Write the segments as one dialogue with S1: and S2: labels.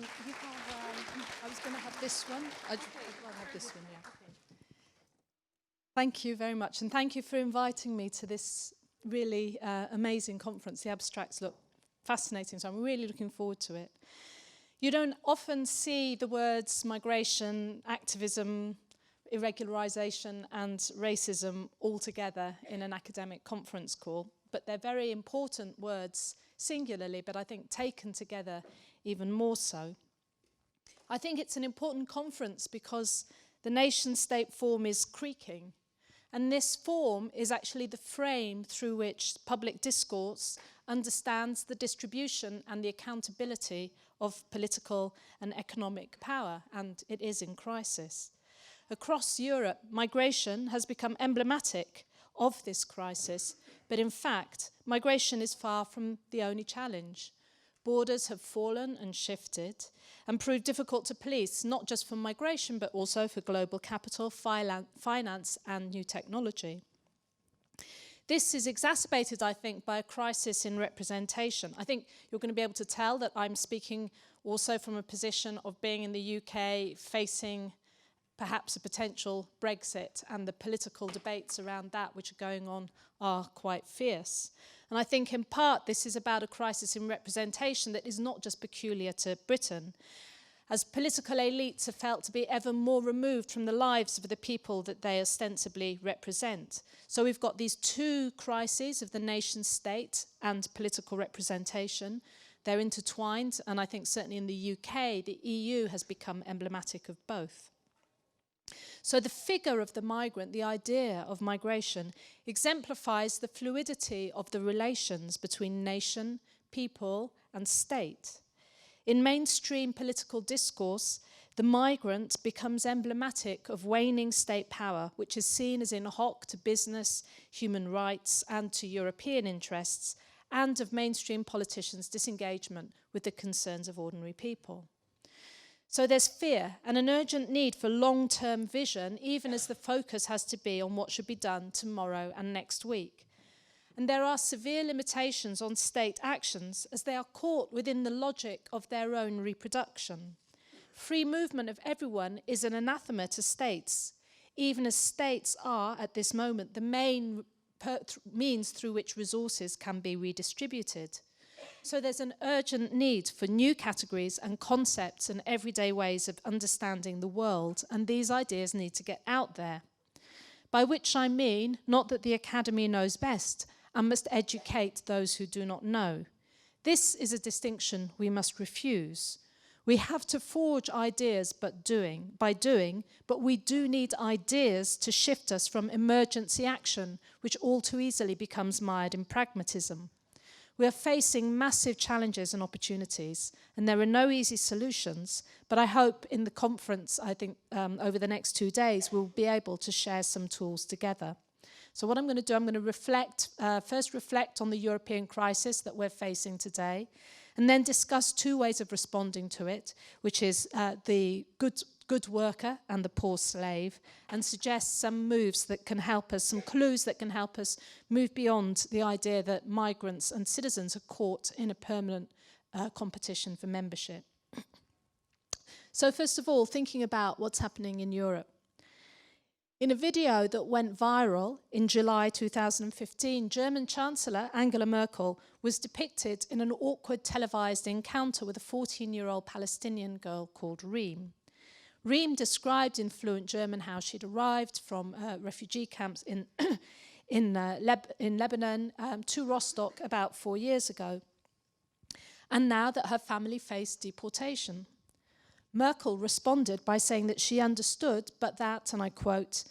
S1: I was going to have this one. I'd rather have this one, yeah. Thank you very much, and thank you for inviting me to this really amazing conference. The abstracts look fascinating, so I'm really looking forward to it. You don't often see the words migration, activism, irregularization and racism all together in an academic conference call, but they're very important words singularly, but I think taken together even more so. I think it's an important conference because the nation-state form is creaking, and this form is actually the frame through which public discourse understands the distribution and the accountability of political and economic power, and it is in crisis. Across Europe, migration has become emblematic of this crisis, but in fact, migration is far from the only challenge. Borders have fallen and shifted and proved difficult to police, not just for migration, but also for global capital, finance, and new technology. This is exacerbated, I think, by a crisis in representation. I think you're going to be able to tell that I'm speaking also from a position of being in the UK, facing perhaps a potential Brexit, and the political debates around that which are going on are quite fierce. And I think in part this is about a crisis in representation that is not just peculiar to Britain, as political elites are felt to be ever more removed from the lives of the people that they ostensibly represent. So we've got these two crises of the nation state and political representation. They're intertwined, and I think certainly in the UK, the EU has become emblematic of both. So the figure of the migrant, the idea of migration, exemplifies the fluidity of the relations between nation, people, and state. In mainstream political discourse, the migrant becomes emblematic of waning state power, which is seen as in hoc to business, human rights, and to European interests, and of mainstream politicians' disengagement with the concerns of ordinary people. So there's fear and an urgent need for long-term vision, even as the focus has to be on what should be done tomorrow and next week. And there are severe limitations on state actions as they are caught within the logic of their own reproduction. Free movement of everyone is an anathema to states, even as states are, at this moment, the main means through which resources can be redistributed. So there's an urgent need for new categories and concepts and everyday ways of understanding the world, and these ideas need to get out there. By which I mean not that the academy knows best and must educate those who do not know. This is a distinction we must refuse. We have to forge ideas by doing, but we do need ideas to shift us from emergency action, which all too easily becomes mired in pragmatism. We are facing massive challenges and opportunities, and there are no easy solutions, but I hope in the conference, I think over the next 2 days, we'll be able to share some tools together. So what I'm going to do, I'm going to first reflect on the European crisis that we're facing today, and then discuss two ways of responding to it, which is the good worker and the poor slave, and suggest some moves that can help us, some clues that can help us move beyond the idea that migrants and citizens are caught in a permanent competition for membership. So first of all, thinking about what's happening in Europe. In a video that went viral in July 2015, German Chancellor Angela Merkel was depicted in an awkward televised encounter with a 14-year-old Palestinian girl called Reem. Reem described in fluent German how she'd arrived from refugee camps in Lebanon to Rostock about 4 years ago, and now that her family faced deportation. Merkel responded by saying that she understood, but that, and I quote,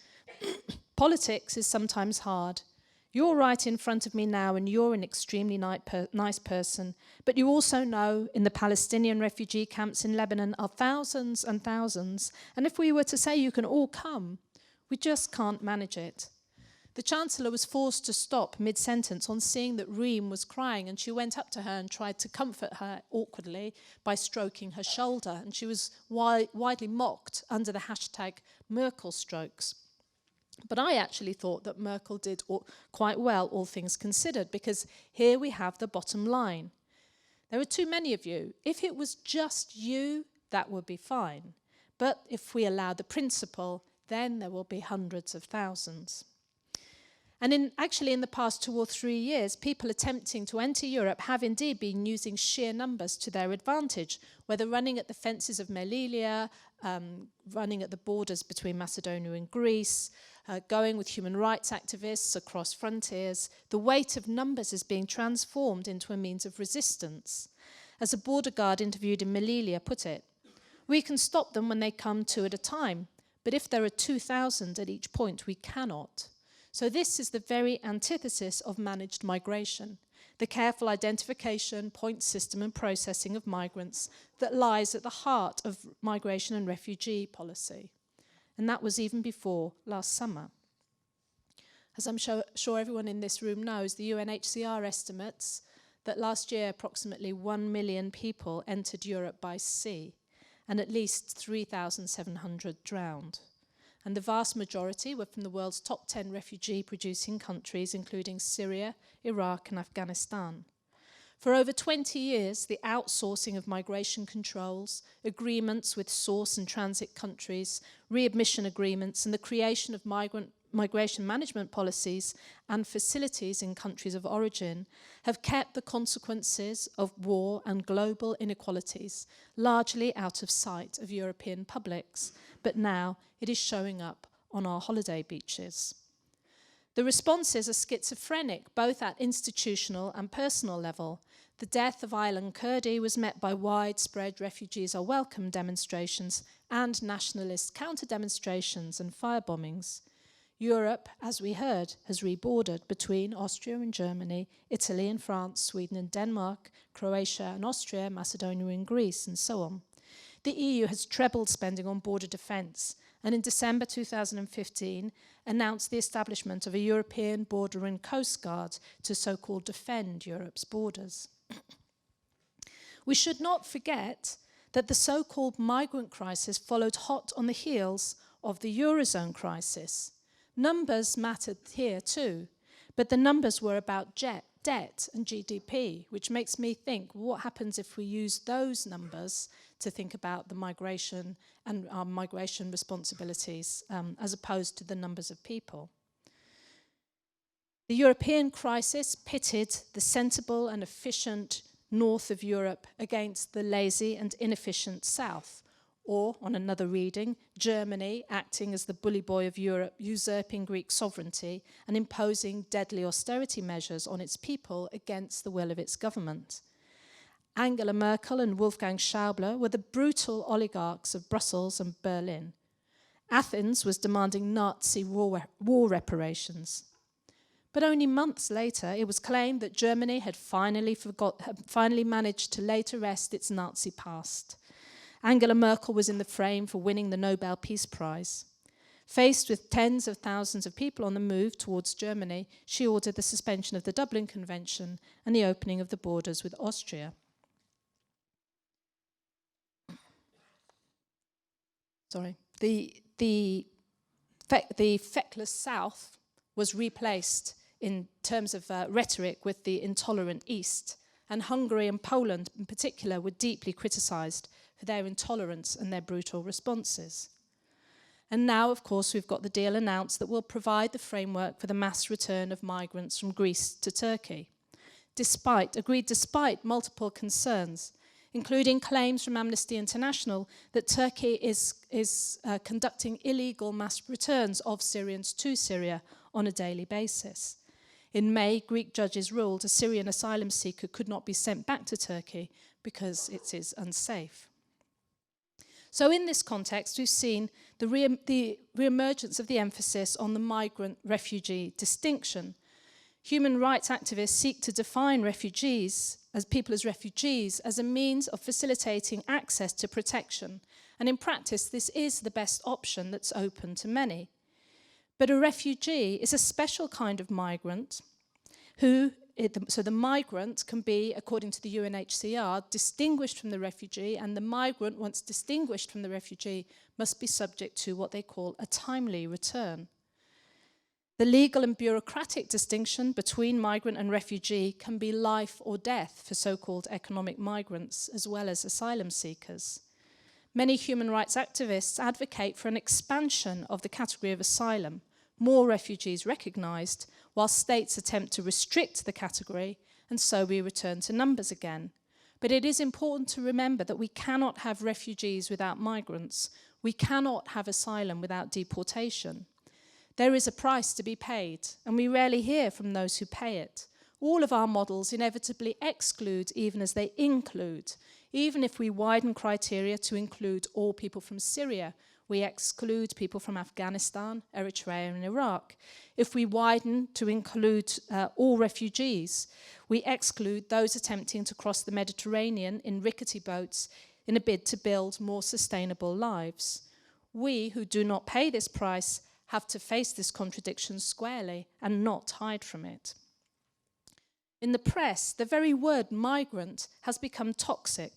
S1: "Politics is sometimes hard. You're right in front of me now and you're an extremely nice person, but you also know in the Palestinian refugee camps in Lebanon are thousands and thousands, and if we were to say you can all come, we just can't manage it." The Chancellor was forced to stop mid-sentence on seeing that Reem was crying, and she went up to her and tried to comfort her awkwardly by stroking her shoulder, and she was widely mocked under the hashtag Merkel strokes. But I actually thought that Merkel did quite well, all things considered, because here we have the bottom line. There are too many of you. If it was just you, that would be fine. But if we allow the principle, then there will be hundreds of thousands. And actually in the past 2 or 3 years, people attempting to enter Europe have indeed been using sheer numbers to their advantage, whether running at the fences of Melilla, running at the borders between Macedonia and Greece, going with human rights activists across frontiers. The weight of numbers is being transformed into a means of resistance. As a border guard interviewed in Melilla put it, "We can stop them when they come 2 at a time, but if there are 2,000 at each point, we cannot." So this is the very antithesis of managed migration, the careful identification, point system and processing of migrants that lies at the heart of migration and refugee policy. And that was even before last summer. As I'm sure everyone in this room knows, the UNHCR estimates that last year approximately 1 million people entered Europe by sea, and at least 3,700 drowned. And the vast majority were from the world's top 10 refugee-producing countries, including Syria, Iraq and Afghanistan. For over 20 years, the outsourcing of migration controls, agreements with source and transit countries, readmission agreements, and the creation of migration management policies and facilities in countries of origin have kept the consequences of war and global inequalities largely out of sight of European publics, but now it is showing up on our holiday beaches. The responses are schizophrenic, both at institutional and personal level. The death of Aylan Kurdi was met by widespread refugees are welcome demonstrations and nationalist counter-demonstrations and firebombings. Europe, as we heard, has rebordered between Austria and Germany, Italy and France, Sweden and Denmark, Croatia and Austria, Macedonia and Greece, and so on. The EU has trebled spending on border defence, and in December 2015 announced the establishment of a European Border and Coast Guard to so-called defend Europe's borders. We should not forget that the so-called migrant crisis followed hot on the heels of the Eurozone crisis. Numbers mattered here too, but the numbers were about debt and GDP, which makes me think, what happens if we use those numbers to think about the migration and our migration responsibilities as opposed to the numbers of people? The European crisis pitted the sensible and efficient north of Europe against the lazy and inefficient south, or, on another reading, Germany acting as the bully boy of Europe, usurping Greek sovereignty and imposing deadly austerity measures on its people against the will of its government. Angela Merkel and Wolfgang Schäuble were the brutal oligarchs of Brussels and Berlin. Athens was demanding Nazi war reparations. But only months later, it was claimed that Germany had finally managed to lay to rest its Nazi past. Angela Merkel was in the frame for winning the Nobel Peace Prize. Faced with tens of thousands of people on the move towards Germany, she ordered the suspension of the Dublin Convention and the opening of the borders with Austria. The feckless South was replaced in terms of rhetoric with the intolerant East, and Hungary and Poland in particular were deeply criticised for their intolerance and their brutal responses. And now, of course, we've got the deal announced that will provide the framework for the mass return of migrants from Greece to Turkey, agreed despite multiple concerns, including claims from Amnesty International that Turkey is conducting illegal mass returns of Syrians to Syria on a daily basis. In May, Greek judges ruled a Syrian asylum seeker could not be sent back to Turkey because it is unsafe. So in this context, we've seen the re-emergence of the emphasis on the migrant-refugee distinction. Human rights activists seek to define refugees as a means of facilitating access to protection. And in practice, this is the best option that's open to many. But a refugee is a special kind of migrant so the migrant can be, according to the UNHCR, distinguished from the refugee, and the migrant, once distinguished from the refugee, must be subject to what they call a timely return. The legal and bureaucratic distinction between migrant and refugee can be life or death for so-called economic migrants as well as asylum seekers. Many human rights activists advocate for an expansion of the category of asylum, more refugees recognised, while states attempt to restrict the category, and so we return to numbers again. But it is important to remember that we cannot have refugees without migrants. We cannot have asylum without deportation. There is a price to be paid, and we rarely hear from those who pay it. All of our models inevitably exclude even as they include. Even if we widen criteria to include all people from Syria, we exclude people from Afghanistan, Eritrea and Iraq. If we widen to include all refugees, we exclude those attempting to cross the Mediterranean in rickety boats in a bid to build more sustainable lives. We who do not pay this price have to face this contradiction squarely and not hide from it. In the press, the very word migrant has become toxic.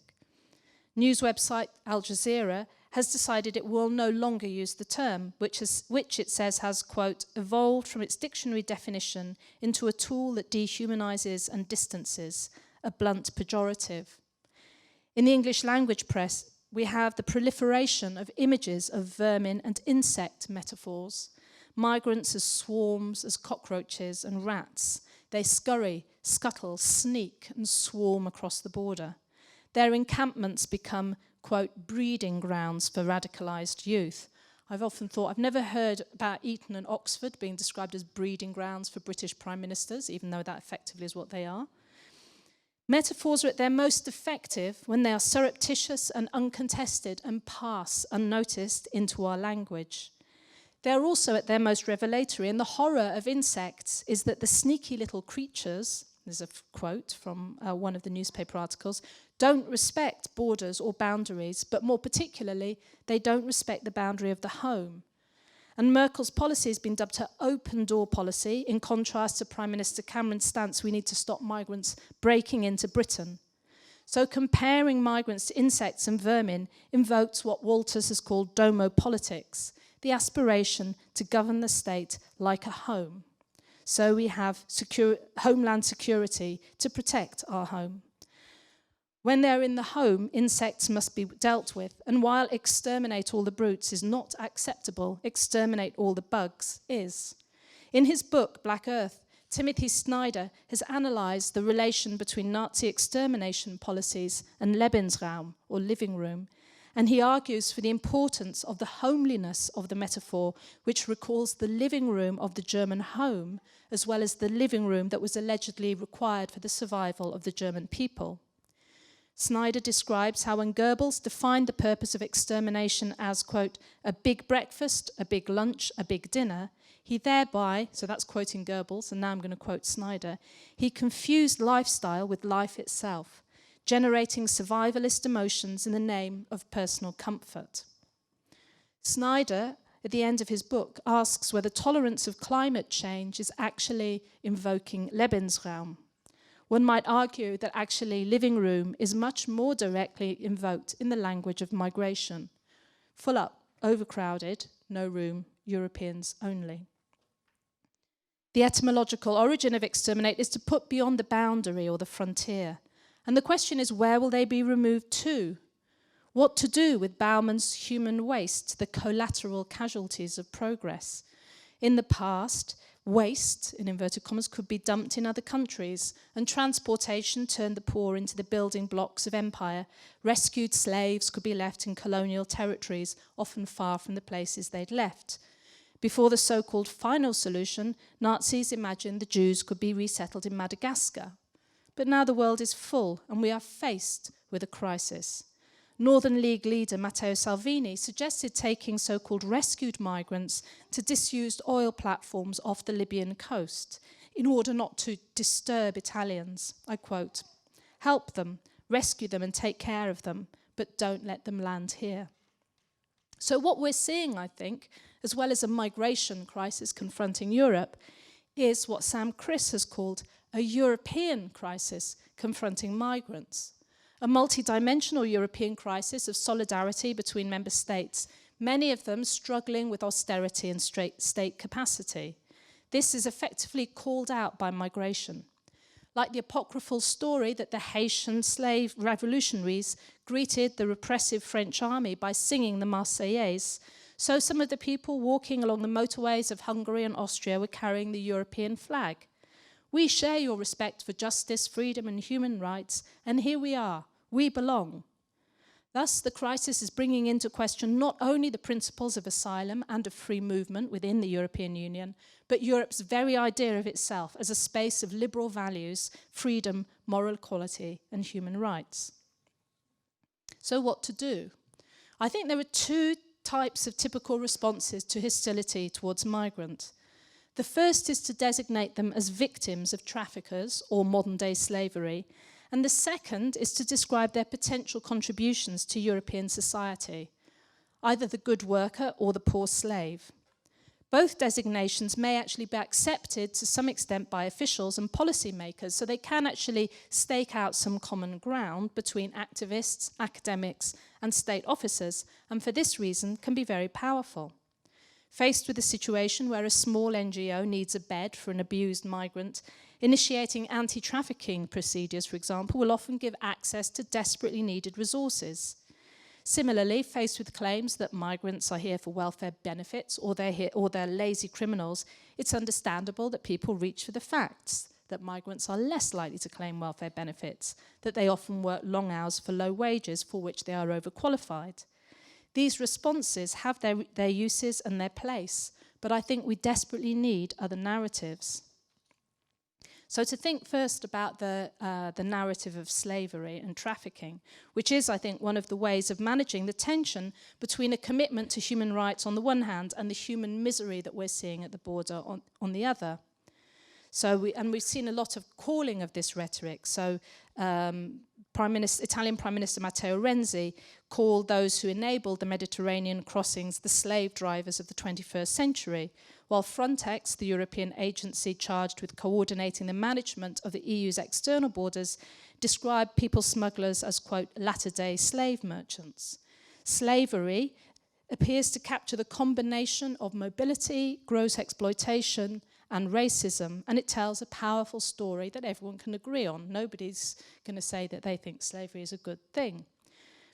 S1: News website Al Jazeera has decided it will no longer use the term, which it says has, quote, evolved from its dictionary definition into a tool that dehumanizes and distances, a blunt pejorative. In the English language press, we have the proliferation of images of vermin and insect metaphors. Migrants as swarms, as cockroaches and rats. They scurry, scuttle, sneak and swarm across the border. Their encampments become, quote, breeding grounds for radicalised youth. I've often thought, I've never heard about Eton and Oxford being described as breeding grounds for British prime ministers, even though that effectively is what they are. Metaphors are at their most effective when they are surreptitious and uncontested and pass unnoticed into our language. They're also at their most revelatory, and the horror of insects is that the sneaky little creatures, there's a quote from one of the newspaper articles, don't respect borders or boundaries, but more particularly, they don't respect the boundary of the home. And Merkel's policy has been dubbed her open door policy, in contrast to Prime Minister Cameron's stance, we need to stop migrants breaking into Britain. So comparing migrants to insects and vermin invokes what Walters has called domopolitics, the aspiration to govern the state like a home. So we have homeland security to protect our home. When they're in the home, insects must be dealt with, and while exterminate all the brutes is not acceptable, exterminate all the bugs is. In his book, Black Earth, Timothy Snyder has analysed the relation between Nazi extermination policies and Lebensraum, or living room, and he argues for the importance of the homeliness of the metaphor, which recalls the living room of the German home, as well as the living room that was allegedly required for the survival of the German people. Snyder describes how when Goebbels defined the purpose of extermination as, quote, a big breakfast, a big lunch, a big dinner, he thereby, so that's quoting Goebbels, and now I'm going to quote Snyder, he confused lifestyle with life itself, generating survivalist emotions in the name of personal comfort. Snyder, at the end of his book, asks whether tolerance of climate change is actually invoking Lebensraum. One might argue that actually living room is much more directly invoked in the language of migration. Full up, overcrowded, no room, Europeans only. The etymological origin of exterminate is to put beyond the boundary or the frontier. And the question is, where will they be removed to? What to do with Bauman's human waste, the collateral casualties of progress? In the past, waste, in inverted commas, could be dumped in other countries, and transportation turned the poor into the building blocks of empire. Rescued slaves could be left in colonial territories, often far from the places they'd left. Before the so-called final solution, Nazis imagined the Jews could be resettled in Madagascar. But now the world is full, and we are faced with a crisis. Northern League leader Matteo Salvini suggested taking so-called rescued migrants to disused oil platforms off the Libyan coast in order not to disturb Italians. I quote, "Help them, rescue them and take care of them, but don't let them land here." So what we're seeing, I think, as well as a migration crisis confronting Europe, is what Sam Criss has called a European crisis confronting migrants. A multidimensional European crisis of solidarity between member states, many of them struggling with austerity and state capacity. this is effectively called out by migration. Like the apocryphal story that the Haitian slave revolutionaries greeted the repressive French army by singing the Marseillaise, so some of the people walking along the motorways of Hungary and Austria were carrying the European flag. We share your respect for justice, freedom, and human rights, and here we are. We belong. Thus, the crisis is bringing into question not only the principles of asylum and of free movement within the European Union, but Europe's very idea of itself as a space of liberal values, freedom, moral equality, and human rights. So what to do? I think there are two types of typical responses to hostility towards migrants. The first is to designate them as victims of traffickers or modern-day slavery, and the second is to describe their potential contributions to European society, either the good worker or the poor slave. Both designations may actually be accepted to some extent by officials and policymakers, so they can actually stake out some common ground between activists, academics, and state officers, and for this reason can be very powerful. Faced with a situation where a small NGO needs a bed for an abused migrant, initiating anti-trafficking procedures, for example, will often give access to desperately needed resources. Similarly, faced with claims that migrants are here for welfare benefits or they're lazy criminals, it's understandable that people reach for the facts that migrants are less likely to claim welfare benefits, that they often work long hours for low wages for which they are overqualified. These responses have their uses and their place, but I think we desperately need other narratives. So to think first about the narrative of slavery and trafficking, which is, I think, one of the ways of managing the tension between a commitment to human rights on the one hand and the human misery that we're seeing at the border on the other. So we've seen a lot of calling of this rhetoric. So Italian Prime Minister Matteo Renzi called those who enabled the Mediterranean crossings the slave drivers of the 21st century, while Frontex, the European agency charged with coordinating the management of the EU's external borders, described people smugglers as, quote, latter-day slave merchants. Slavery appears to capture the combination of mobility, gross exploitation, and racism, and it tells a powerful story that everyone can agree on. Nobody's going to say that they think slavery is a good thing.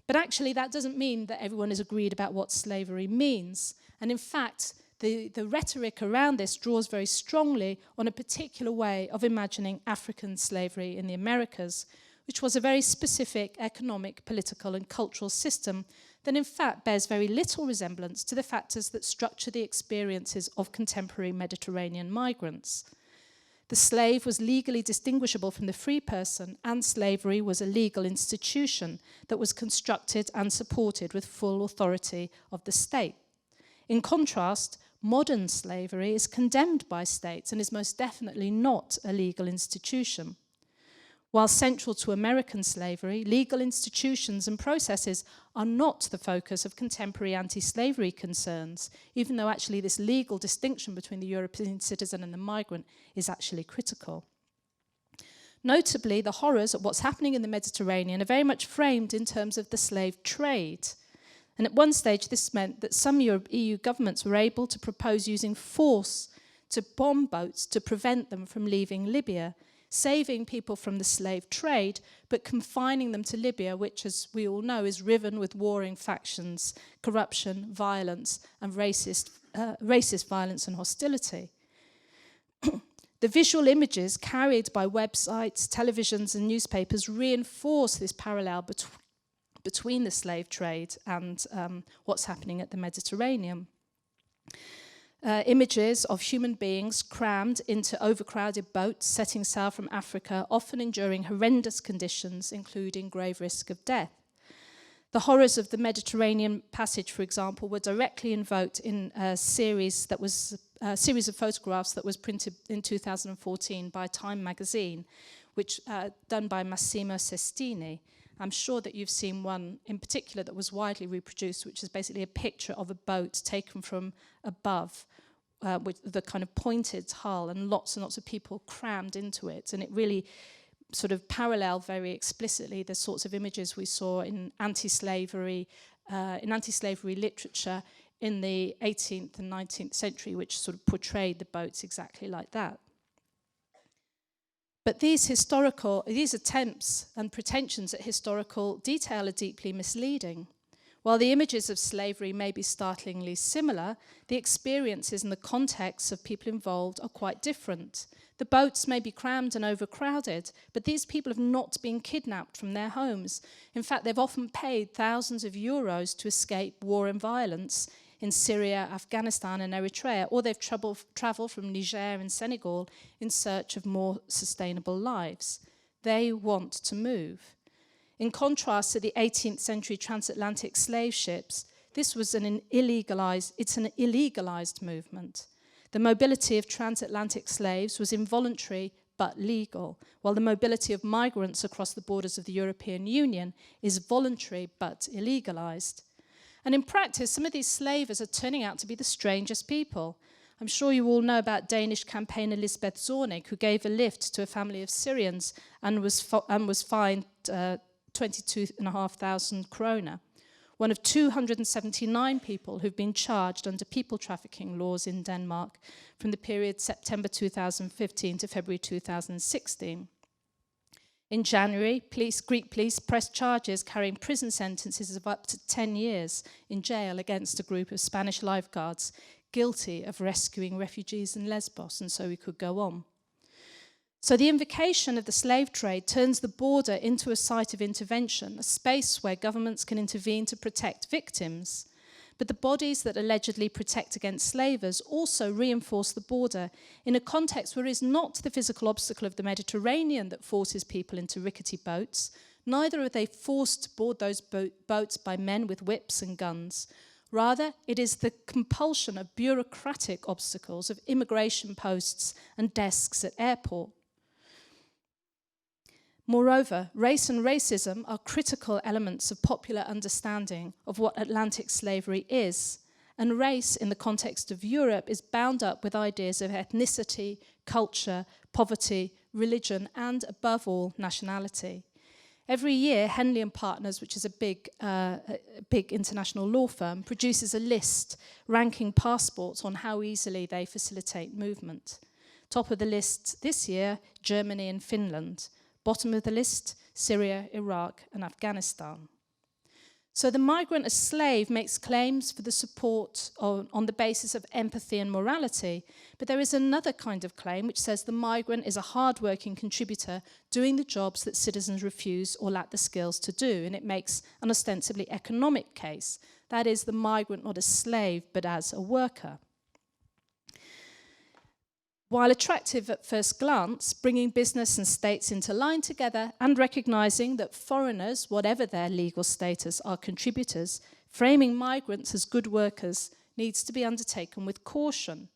S1: But actually, that doesn't mean that everyone is agreed about what slavery means. And in fact, the rhetoric around this draws very strongly on a particular way of imagining African slavery in the Americas, which was a very specific economic, political, and cultural system that in fact bears very little resemblance to the factors that structure the experiences of contemporary Mediterranean migrants. The slave was legally distinguishable from the free person, and slavery was a legal institution that was constructed and supported with full authority of the state. In contrast, modern slavery is condemned by states and is most definitely not a legal institution. While central to American slavery, legal institutions and processes are not the focus of contemporary anti-slavery concerns, even though actually this legal distinction between the European citizen and the migrant is actually critical. Notably, the horrors of what's happening in the Mediterranean are very much framed in terms of the slave trade. And at one stage, this meant that some EU governments were able to propose using force to bomb boats to prevent them from leaving Libya, saving people from the slave trade, but confining them to Libya, which, as we all know, is riven with warring factions, corruption, violence, and racist violence and hostility. The visual images carried by websites, televisions, and newspapers reinforce this parallel between the slave trade and what's happening at the Mediterranean. Images of human beings crammed into overcrowded boats setting sail from Africa, often enduring horrendous conditions, including grave risk of death. The horrors of the Mediterranean passage, for example, were directly invoked in a series of photographs that was printed in 2014 by Time magazine, which done by Massimo Sestini. I'm sure that you've seen one in particular that was widely reproduced, which is basically a picture of a boat taken from above with the kind of pointed hull and lots of people crammed into it. And it really sort of paralleled very explicitly the sorts of images we saw in anti-slavery literature in the 18th and 19th century, which sort of portrayed the boats exactly like that. But these attempts and pretensions at historical detail are deeply misleading. While the images of slavery may be startlingly similar, the experiences and the contexts of people involved are quite different. The boats may be crammed and overcrowded, but these people have not been kidnapped from their homes. In fact, they've often paid thousands of euros to escape war and violence in Syria, Afghanistan and Eritrea, or they've travelled from Niger and Senegal in search of more sustainable lives. They want to move. In contrast to the 18th century transatlantic slave ships, this was an illegalized movement. The mobility of transatlantic slaves was involuntary but legal, while the mobility of migrants across the borders of the European Union is voluntary but illegalized. And in practice, some of these slavers are turning out to be the strangest people. I'm sure you all know about Danish campaigner Lisbeth Zornig, who gave a lift to a family of Syrians and was fined 22,500 kroner. One of 279 people who've been charged under people trafficking laws in Denmark from the period September 2015 to February 2016. In January, Greek police pressed charges carrying prison sentences of up to 10 years in jail against a group of Spanish lifeguards guilty of rescuing refugees in Lesbos, and so we could go on. So the invocation of the slave trade turns the border into a site of intervention, a space where governments can intervene to protect victims. But the bodies that allegedly protect against slavers also reinforce the border in a context where it is not the physical obstacle of the Mediterranean that forces people into rickety boats. Neither are they forced to board those boats by men with whips and guns. Rather, it is the compulsion of bureaucratic obstacles, of immigration posts and desks at airport. Moreover, race and racism are critical elements of popular understanding of what Atlantic slavery is, and race in the context of Europe is bound up with ideas of ethnicity, culture, poverty, religion, and above all, nationality. Every year, Henley & Partners, which is a big international law firm, produces a list ranking passports on how easily they facilitate movement. Top of the list this year, Germany and Finland. Bottom of the list, Syria, Iraq, and Afghanistan. So the migrant as slave makes claims for the support on the basis of empathy and morality, but there is another kind of claim which says the migrant is a hard-working contributor doing the jobs that citizens refuse or lack the skills to do, and it makes an ostensibly economic case. That is, the migrant not as slave, but as a worker. While attractive at first glance, bringing business and states into line together and recognising that foreigners, whatever their legal status, are contributors, framing migrants as good workers needs to be undertaken with caution,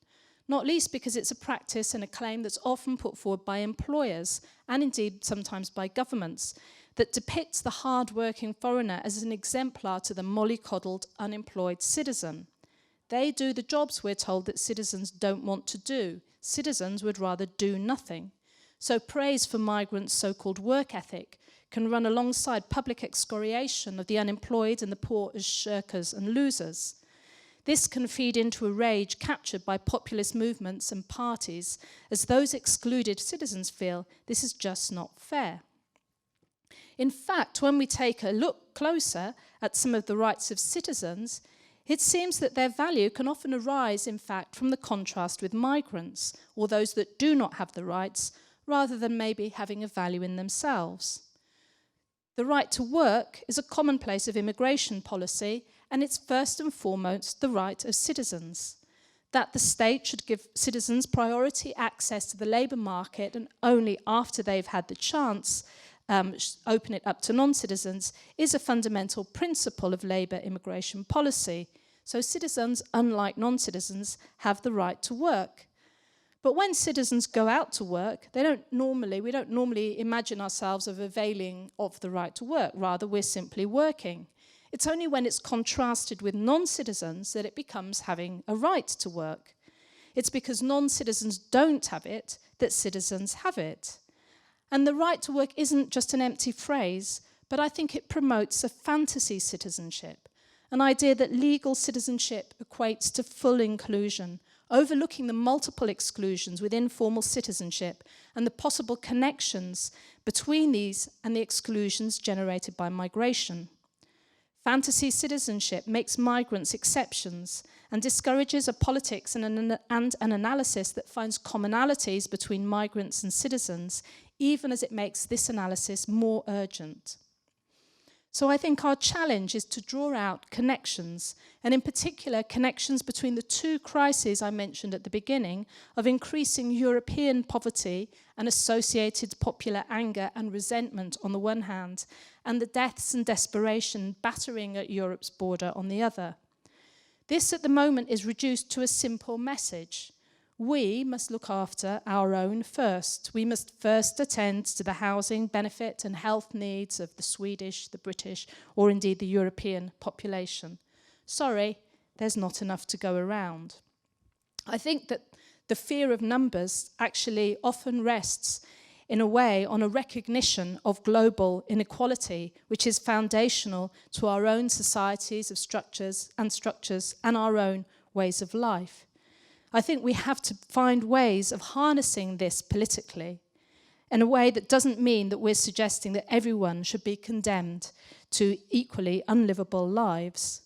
S1: not least because it's a practice and a claim that's often put forward by employers and indeed sometimes by governments that depicts the hard-working foreigner as an exemplar to the mollycoddled, unemployed citizen. They do the jobs we're told that citizens don't want to do. Citizens would rather do nothing. So praise for migrants' so-called work ethic can run alongside public excoriation of the unemployed and the poor as shirkers and losers. This can feed into a rage captured by populist movements and parties as those excluded citizens feel this is just not fair. In fact, when we take a look closer at some of the rights of citizens, it seems that their value can often arise, in fact, from the contrast with migrants, or those that do not have the rights, rather than maybe having a value in themselves. The right to work is a commonplace of immigration policy, and it's first and foremost the right of citizens. That the state should give citizens priority access to the labour market, and only after they've had the chance open it up to non-citizens, is a fundamental principle of labour immigration policy. So citizens, unlike non-citizens, have the right to work. But when citizens go out to work, we don't normally imagine ourselves of availing of the right to work. Rather, we're simply working. It's only when it's contrasted with non-citizens that it becomes having a right to work. It's because non-citizens don't have it that citizens have it. And the right to work isn't just an empty phrase, but I think it promotes a fantasy citizenship, an idea that legal citizenship equates to full inclusion, overlooking the multiple exclusions within formal citizenship and the possible connections between these and the exclusions generated by migration. Fantasy citizenship makes migrants exceptions and discourages a politics and an analysis that finds commonalities between migrants and citizens, even as it makes this analysis more urgent. So I think our challenge is to draw out connections, and in particular connections between the two crises I mentioned at the beginning of increasing European poverty and associated popular anger and resentment on the one hand, and the deaths and desperation battering at Europe's border on the other. This at the moment is reduced to a simple message. We must look after our own first. We must first attend to the housing, benefit and health needs of the Swedish, the British, or indeed the European population. Sorry, there's not enough to go around. I think that the fear of numbers actually often rests in a way on a recognition of global inequality, which is foundational to our own societies of structures and our own ways of life. I think we have to find ways of harnessing this politically in a way that doesn't mean that we're suggesting that everyone should be condemned to equally unlivable lives,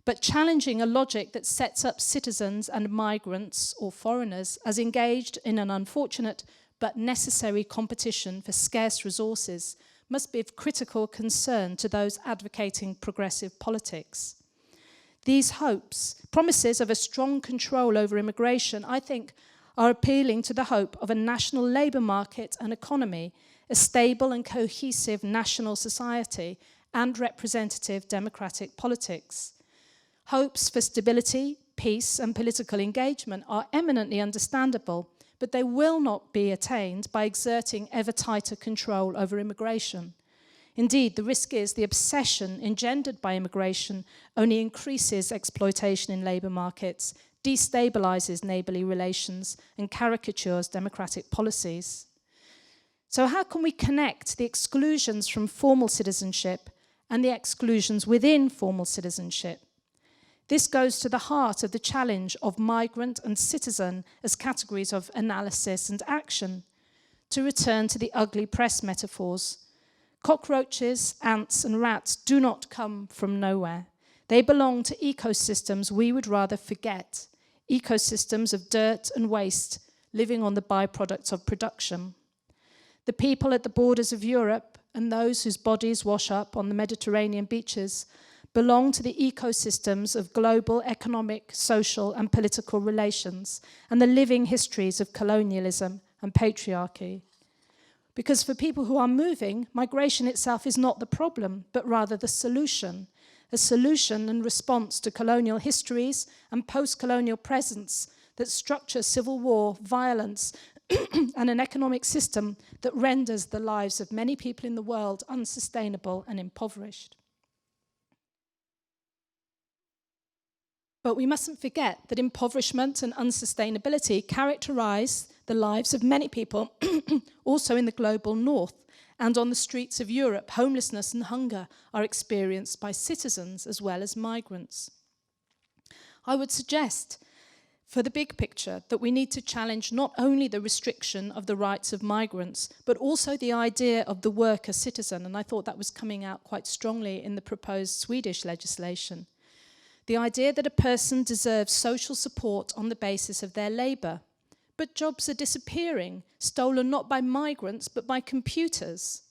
S1: but challenging a logic that sets up citizens and migrants or foreigners as engaged in an unfortunate but necessary competition for scarce resources must be of critical concern to those advocating progressive politics. These hopes, promises of a strong control over immigration, I think, are appealing to the hope of a national labour market and economy, a stable and cohesive national society, and representative democratic politics. Hopes for stability, peace, and political engagement are eminently understandable, but they will not be attained by exerting ever tighter control over immigration. Indeed, the risk is the obsession engendered by immigration only increases exploitation in labour markets, destabilises neighbourly relations, and caricatures democratic policies. So how can we connect the exclusions from formal citizenship and the exclusions within formal citizenship? This goes to the heart of the challenge of migrant and citizen as categories of analysis and action. To return to the ugly press metaphors, cockroaches, ants, and rats do not come from nowhere. They belong to ecosystems we would rather forget, ecosystems of dirt and waste living on the byproducts of production. The people at the borders of Europe and those whose bodies wash up on the Mediterranean beaches belong to the ecosystems of global economic, social, and political relations and the living histories of colonialism and patriarchy. Because for people who are moving, migration itself is not the problem, but rather the solution. A solution in response to colonial histories and post-colonial presence that structure civil war, violence, and an economic system that renders the lives of many people in the world unsustainable and impoverished. But we mustn't forget that impoverishment and unsustainability characterize the lives of many people, also in the global north, and on the streets of Europe, homelessness and hunger are experienced by citizens as well as migrants. I would suggest, for the big picture, that we need to challenge not only the restriction of the rights of migrants, but also the idea of the worker citizen, and I thought that was coming out quite strongly in the proposed Swedish legislation. The idea that a person deserves social support on the basis of their labour. But jobs are disappearing, stolen not by migrants, but by computers.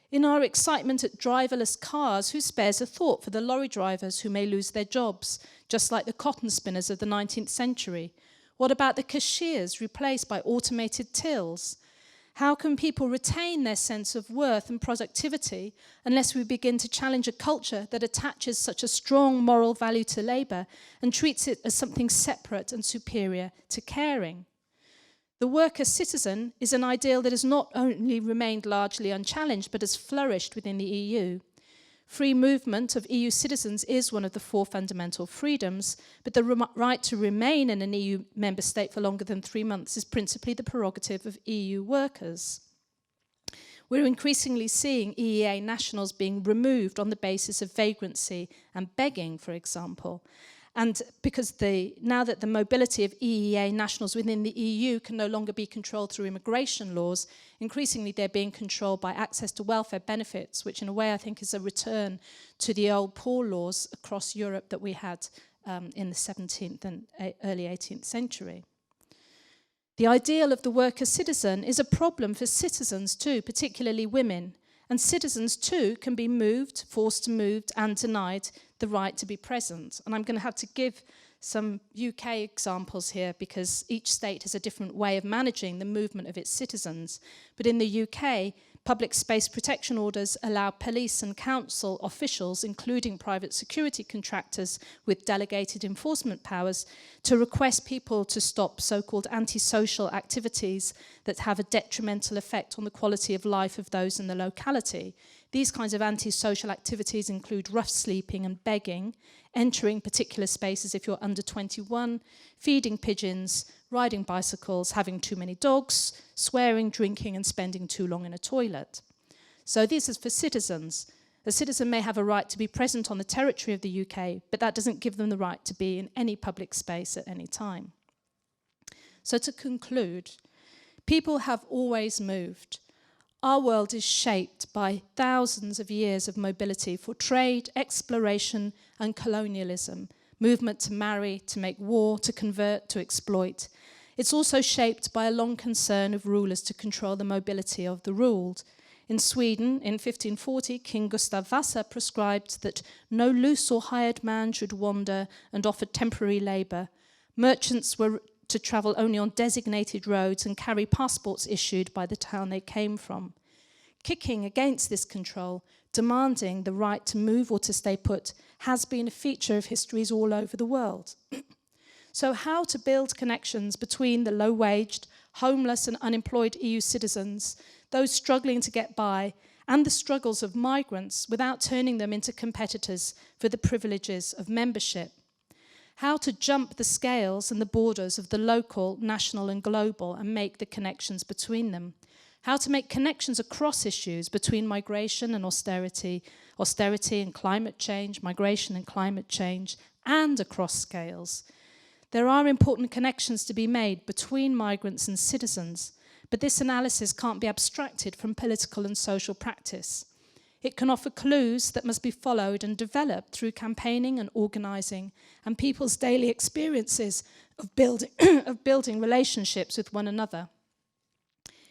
S1: In our excitement at driverless cars, who spares a thought for the lorry drivers who may lose their jobs, just like the cotton spinners of the 19th century? What about the cashiers replaced by automated tills? How can people retain their sense of worth and productivity unless we begin to challenge a culture that attaches such a strong moral value to labour and treats it as something separate and superior to caring? The worker citizen is an ideal that has not only remained largely unchallenged, but has flourished within the EU. Free movement of EU citizens is one of the 4 fundamental freedoms, but the right to remain in an EU member state for longer than 3 months is principally the prerogative of EU workers. We're increasingly seeing EEA nationals being removed on the basis of vagrancy and begging, for example. And because now that the mobility of EEA nationals within the EU can no longer be controlled through immigration laws, increasingly they're being controlled by access to welfare benefits, which in a way I think is a return to the old poor laws across Europe that we had in the 17th and early 18th century. The ideal of the worker citizen is a problem for citizens too, particularly women. And citizens too can be moved, forced to move, and denied the right to be present. And I'm going to have to give some UK examples here because each state has a different way of managing the movement of its citizens. But in the UK, public space protection orders allow police and council officials, including private security contractors with delegated enforcement powers, to request people to stop so-called antisocial activities that have a detrimental effect on the quality of life of those in the locality. These kinds of antisocial activities include rough sleeping and begging, entering particular spaces if you're under 21, feeding pigeons, riding bicycles, having too many dogs, swearing, drinking, and spending too long in a toilet. So this is for citizens. A citizen may have a right to be present on the territory of the UK, but that doesn't give them the right to be in any public space at any time. So to conclude, people have always moved. Our world is shaped by thousands of years of mobility for trade, exploration, and colonialism, movement to marry, to make war, to convert, to exploit. It's also shaped by a long concern of rulers to control the mobility of the ruled. In Sweden, in 1540, King Gustav Vasa prescribed that no loose or hired man should wander and offer temporary labour. Merchants were to travel only on designated roads and carry passports issued by the town they came from. Kicking against this control, demanding the right to move or to stay put, has been a feature of histories all over the world. So how to build connections between the low-waged, homeless and unemployed EU citizens, those struggling to get by, and the struggles of migrants without turning them into competitors for the privileges of membership. How to jump the scales and the borders of the local, national and global and make the connections between them. How to make connections across issues between migration and austerity and climate change, migration and climate change, and across scales. There are important connections to be made between migrants and citizens, but this analysis can't be abstracted from political and social practice. It can offer clues that must be followed and developed through campaigning and organising and people's daily experiences of building relationships with one another.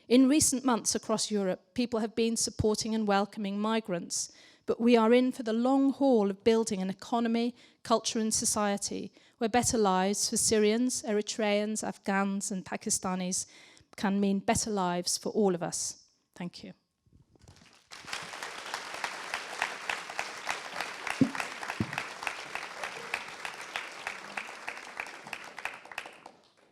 S1: In recent months across Europe, people have been supporting and welcoming migrants, but we are in for the long haul of building an economy, culture and society where better lives for Syrians, Eritreans, Afghans and Pakistanis can mean better lives for all of us. Thank you.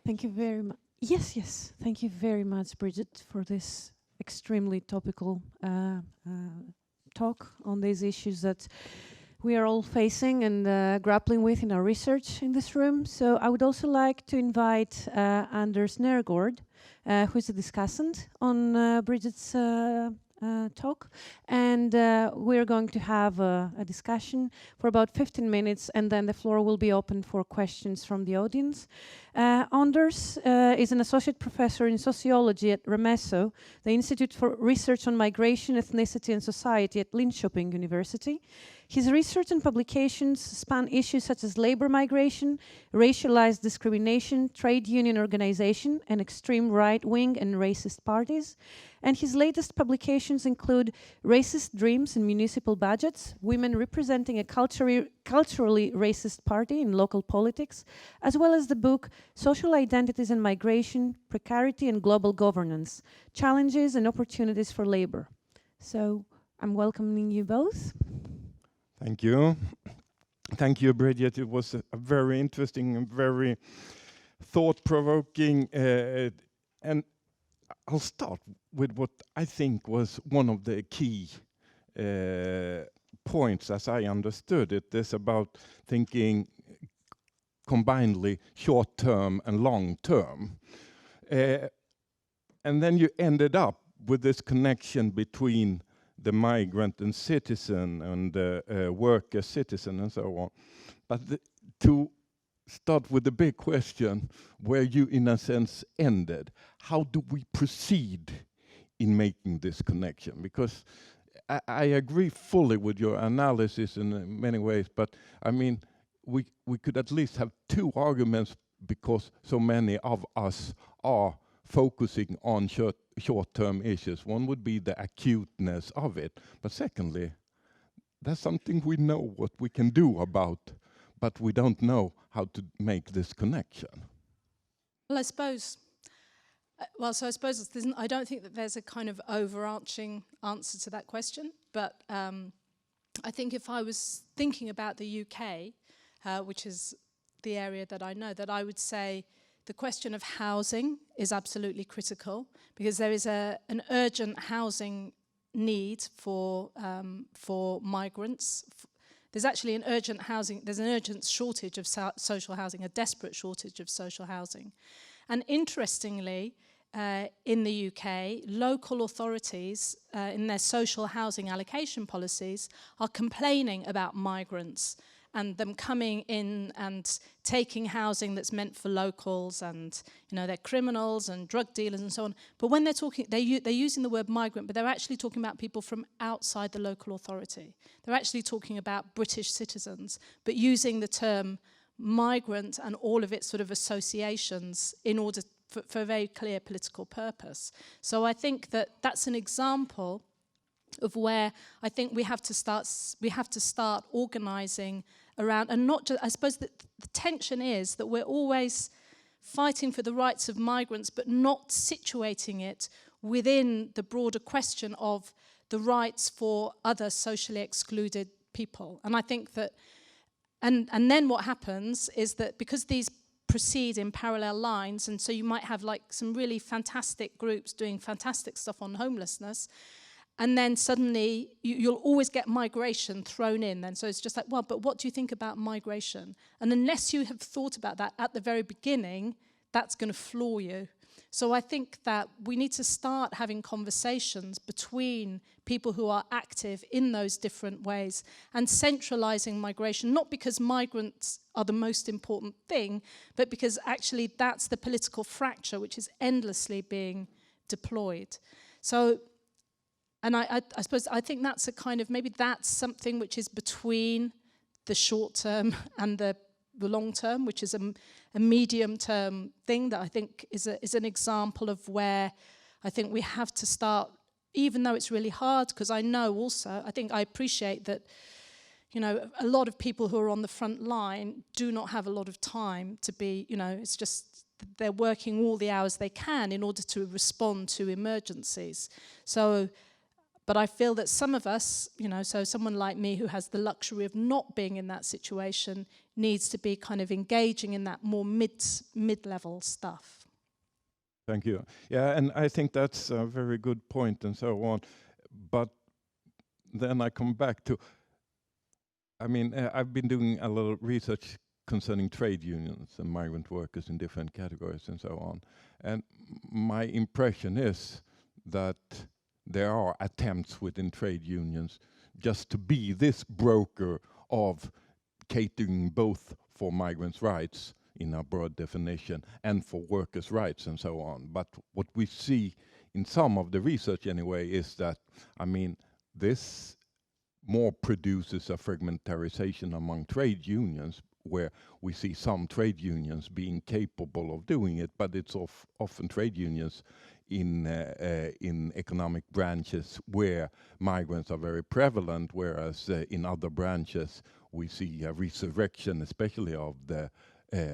S2: Thank you very much. Yes. Thank you very much, Bridget, for this extremely topical talk on these issues that we are all facing and grappling with in our research in this room. So I would also like to invite Anders Neergaard, who is a discussant on Bridget's talk, and we're going to have a discussion for about 15 minutes, and then the floor will be open for questions from the audience. Anders is an associate professor in sociology at REMESO, the Institute for Research on Migration, Ethnicity and Society at Linköping University. His research and publications span issues such as labor migration, racialized discrimination, trade union organization, and extreme right-wing and racist parties. And his latest publications include Racist Dreams in Municipal Budgets, Women Representing a Culturally Racist Party in Local Politics, as well as the book Social Identities and Migration, Precarity and Global Governance, Challenges and Opportunities for Labor. So I'm welcoming you both.
S3: Thank you. Thank you, Bridget. It was a very interesting and very thought-provoking, and I'll start with what I think was one of the key points as I understood it. This about thinking combinedly short-term and long-term. And then you ended up with this connection between the migrant and citizen and worker, citizen, and so on. But to start with the big question, where you, in a sense, ended, how do we proceed in making this connection? Because I agree fully with your analysis in many ways, but I mean, we could at least have two arguments, because so many of us are focusing on short-term issues. One would be the acuteness of it, but secondly, that's something we know what we can do about, but we don't know how to make this connection.
S1: Well, I suppose I don't think that there's a kind of overarching answer to that question, but I think if I was thinking about the UK, which is the area that I know, that I would say the question of housing is absolutely critical, because there is an urgent housing need for migrants. There's actually an urgent shortage of social housing, a desperate shortage of social housing. And interestingly, in the UK, local authorities in their social housing allocation policies are complaining about migrants and them coming in and taking housing that's meant for locals, and they're criminals and drug dealers and so on. But when they're talking, they're using the word migrant, but they're actually talking about people from outside the local authority. They're actually talking about British citizens, but using the term migrant and all of its sort of associations in order for a very clear political purpose. So I think that that's an example of where I think we have to start organising around, and not just, I suppose that the tension is that we're always fighting for the rights of migrants, but not situating it within the broader question of the rights for other socially excluded people. And I think that, and then what happens is that because these proceed in parallel lines, and so you might have like some really fantastic groups doing fantastic stuff on homelessness, and then suddenly you'll always get migration thrown in then. So it's just like, well, but what do you think about migration? And unless you have thought about that at the very beginning, that's going to floor you. So I think that we need to start having conversations between people who are active in those different ways and centralizing migration, not because migrants are the most important thing, but because actually that's the political fracture which is endlessly being deployed. So, and I suppose I think that's a kind of, maybe that's something which is between the short term and the long term, which is a medium term thing that I think is an example of where I think we have to start, even though it's really hard, because I know also, I think I appreciate that, a lot of people who are on the front line do not have a lot of time to be, it's just they're working all the hours they can in order to respond to emergencies. So, but I feel that some of us, so someone like me who has the luxury of not being in that situation needs to be kind of engaging in that more mid-level stuff.
S3: Thank you. Yeah, and I think that's a very good point and so on. But then I come back to, I've been doing a lot of research concerning trade unions and migrant workers in different categories and so on. And my impression is that there are attempts within trade unions just to be this broker of catering both for migrants' rights in a broad definition and for workers' rights and so on. But what we see in some of the research anyway is that, this more produces a fragmentarization among trade unions, where we see some trade unions being capable of doing it, but it's often trade unions in economic branches where migrants are very prevalent, whereas in other branches we see a resurrection, especially of the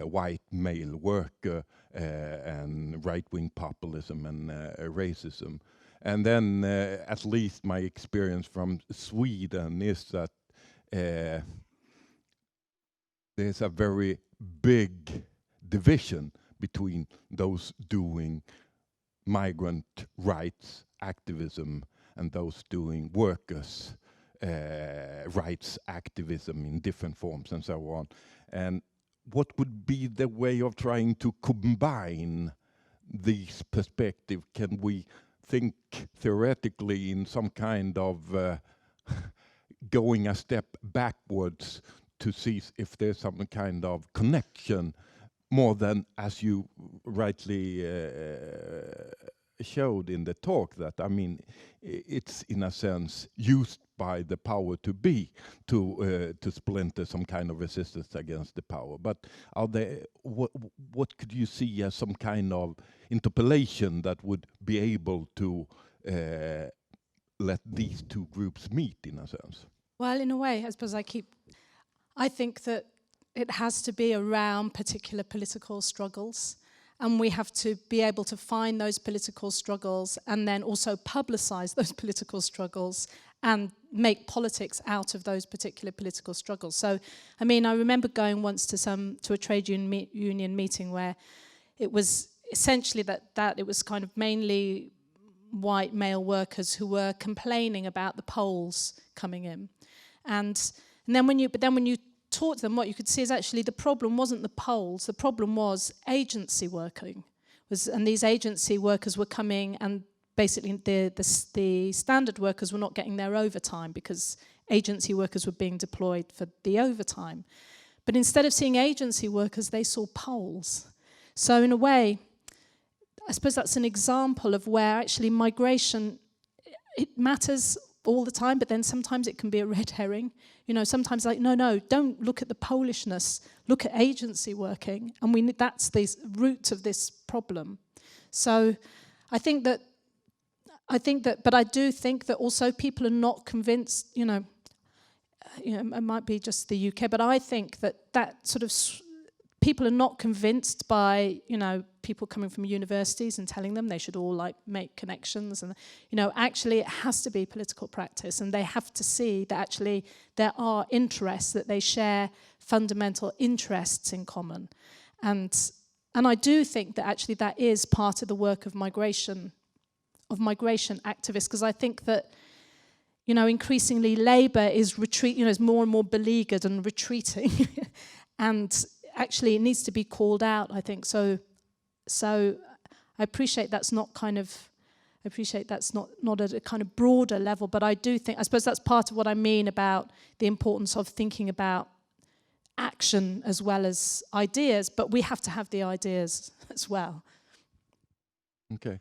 S3: white male worker and right-wing populism and racism. And then at least my experience from Sweden is that there's a very big division between those doing migrant rights activism and those doing workers' rights activism in different forms and so on. And what would be the way of trying to combine these perspectives? Can we think theoretically in some kind of going a step backwards to see if there's some kind of connection, more than, as you rightly showed in the talk, that, I mean, it's in a sense used by the power to be to splinter some kind of resistance against the power. But are there, what could you see as some kind of interpolation that would be able to let these two groups meet in a sense?
S1: Well, in a way, I suppose I think that it has to be around particular political struggles, and we have to be able to find those political struggles and then also publicize those political struggles and make politics out of those particular political struggles. So, I mean, I remember going once to a trade union meeting where it was essentially that it was kind of mainly white male workers who were complaining about the Poles coming in, and then when you talk to them, what you could see is actually the problem wasn't the Poles, the problem was agency working. And these agency workers were coming, and basically the standard workers were not getting their overtime because agency workers were being deployed for the overtime. But instead of seeing agency workers, they saw Poles. So in a way, I suppose that's an example of where actually migration, it matters all the time, but then sometimes it can be a red herring. You know, sometimes like, no, don't look at the Polishness, look at agency working, and that's the root of this problem. So I think that, but I do think that also people are not convinced, it might be just the UK, but I think that sort of people are not convinced by, people coming from universities and telling them they should all make connections, and actually it has to be political practice, and they have to see that actually there are interests, that they share fundamental interests in common, and I do think that actually that is part of the work of migration activists, because I think that increasingly Labour is is more and more beleaguered and retreating, and actually it needs to be called out, I think. So I appreciate that's not not at a kind of broader level, but I suppose that's part of what I mean about the importance of thinking about action as well as ideas, but we have to have the ideas as well.
S3: Okay.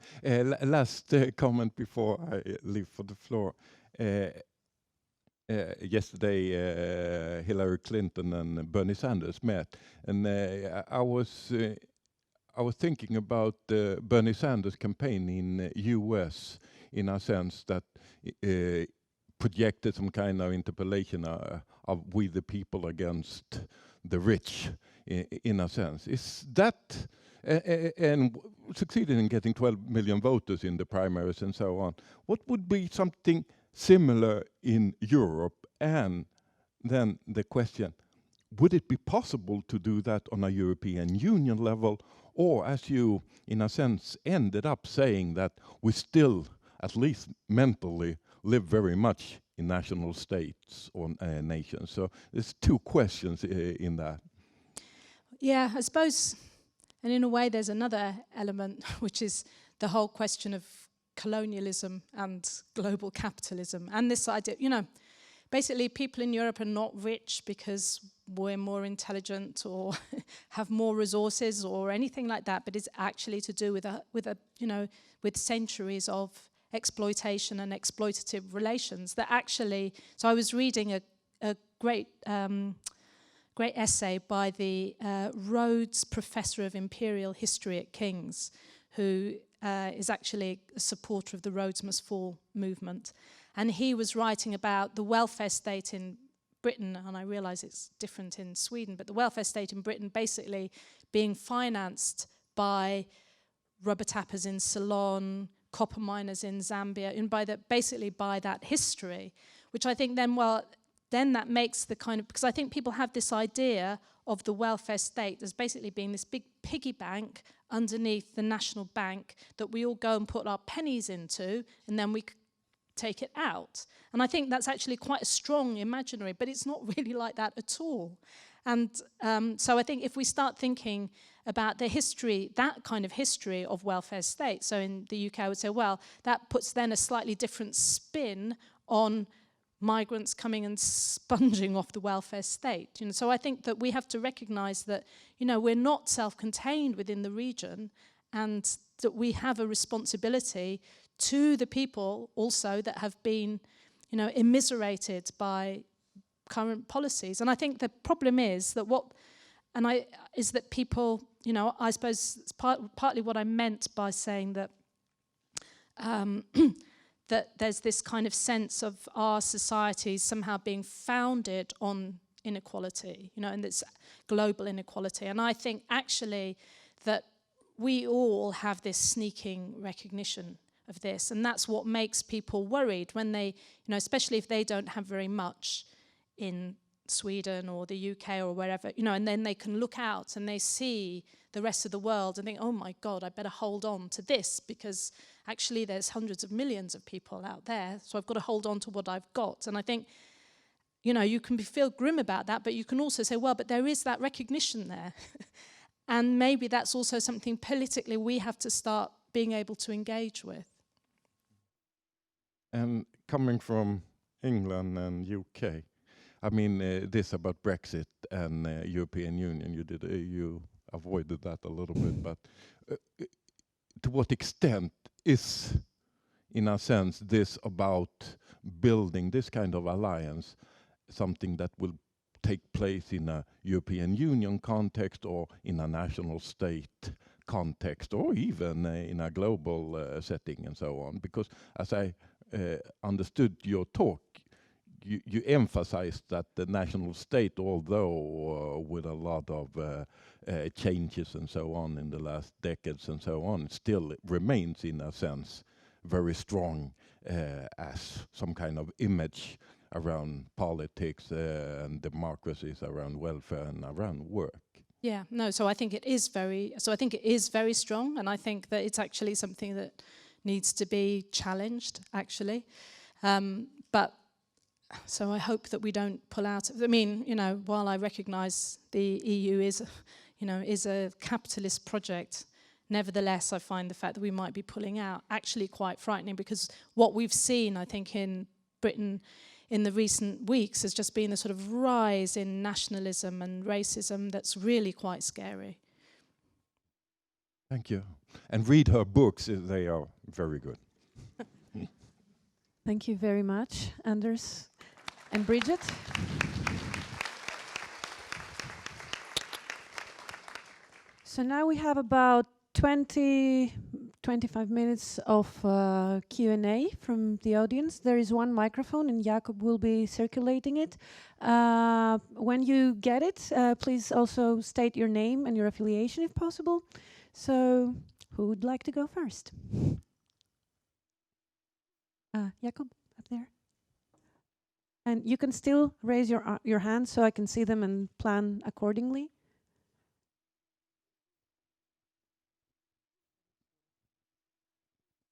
S3: Last comment before I leave for the floor. Yesterday, Hillary Clinton and Bernie Sanders met, and I was thinking about Bernie Sanders' campaign in U.S. in a sense that projected some kind of interpellation of we the people against the rich, in a sense. Is that and succeeded in getting 12 million voters in the primaries and so on? What would be something similar in Europe? And then the question, would it be possible to do that on a European Union level? Or, as you, in a sense, ended up saying, that we still, at least mentally, live very much in national states or nations. So there's two questions in that.
S1: Yeah, I suppose, and in a way there's another element, which is the whole question of colonialism and global capitalism. And this idea, basically people in Europe are not rich because we're more intelligent or have more resources or anything like that, but it's actually to do with centuries of exploitation and exploitative relations that actually. So I was reading a great essay by the Rhodes Professor of Imperial History at King's, who is actually a supporter of the Rhodes Must Fall movement. And he was writing about the welfare state in Britain, and I realise it's different in Sweden, but the welfare state in Britain basically being financed by rubber tappers in Ceylon, copper miners in Zambia, and basically by that history, which I think then that makes the kind of, because I think people have this idea of the welfare state as basically being this big piggy bank underneath the national bank that we all go and put our pennies into, and then we take it out. And I think that's actually quite a strong imaginary, but it's not really like that at all. And so I think if we start thinking about the history, that kind of history of welfare state, so in the UK I would say, well, that puts then a slightly different spin on migrants coming and sponging off the welfare state. You know, so I think that we have to recognise that, you know, we're not self-contained within the region, and that we have a responsibility to the people also that have been, you know, immiserated by current policies. And I think the problem is that is that people, you know, I suppose it's partly what I meant by saying that that there's this kind of sense of our societies somehow being founded on inequality, you know, and it's global inequality. And I think actually that we all have this sneaking recognition of this, and that's what makes people worried when they, you know, especially if they don't have very much in Sweden or the UK or wherever, you know, and then they can look out and they see the rest of the world and think, oh my God, I better hold on to this because actually there's hundreds of millions of people out there, so I've got to hold on to what I've got. And I think, you know, you can feel grim about that, but you can also say, well, but there is that recognition there. And maybe that's also something politically we have to start being able to engage with.
S3: And coming from England and UK, I mean, this about Brexit and European Union, you avoided that a little bit, but to what extent is, in a sense, this about building this kind of alliance something that will take place in a European Union context or in a national state context or even in a global setting and so on? Because as I understood your talk, you emphasized that the national state, although with a lot of changes and so on in the last decades and so on, still remains in a sense very strong as some kind of image around politics and democracies, around welfare and around work.
S1: Yeah, no, so I think it is very strong, and I think that it's actually something that needs to be challenged, actually. But so I hope that we don't pull out. I mean, you know, while I recognise the EU is a capitalist project, nevertheless, I find the fact that we might be pulling out actually quite frightening, because what we've seen, I think, in Britain in the recent weeks has just been a sort of rise in nationalism and racism that's really quite scary.
S3: Thank you. And read her books, they are very good.
S2: Thank you very much, Anders and Bridget. So now we have about 25 minutes of Q&A from the audience. There is one microphone and Jakob will be circulating it. When you get it, please also state your name and your affiliation if possible. So who would like to go first? Jakob, up there. And you can still raise your hand so I can see them and plan accordingly.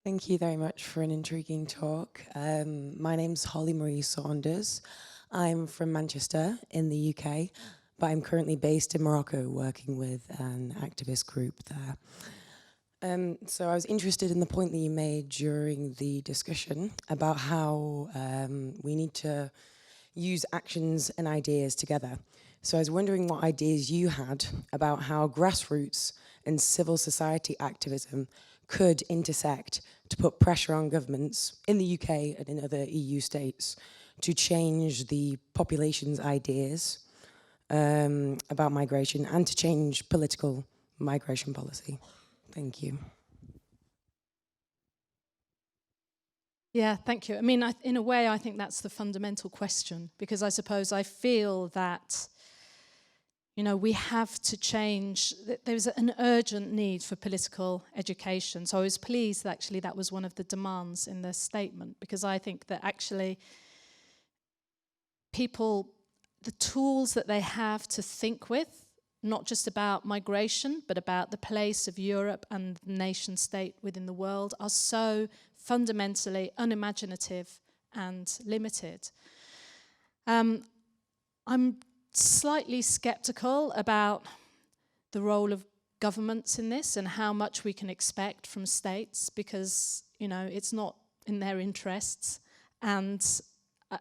S4: Thank you very much for an intriguing talk. My name's Holly Marie Saunders. I'm from Manchester in the UK, but I'm currently based in Morocco working with an activist group there. So I was interested in the point that you made during the discussion about how we need to use actions and ideas together. So I was wondering what ideas you had about how grassroots and civil society activism could intersect to put pressure on governments in the UK and in other EU states to change the population's ideas about migration and to change political migration policy. Thank you.
S1: Yeah, thank you. I mean, in a way, I think that's the fundamental question, because I suppose I feel that, you know, we have to change. There's an urgent need for political education. So I was pleased that actually that was one of the demands in the statement, because I think that actually people, the tools that they have to think with, not just about migration, but about the place of Europe and the nation state within the world, are so fundamentally unimaginative and limited. I'm slightly skeptical about the role of governments in this and how much we can expect from states, because, you know, it's not in their interests. And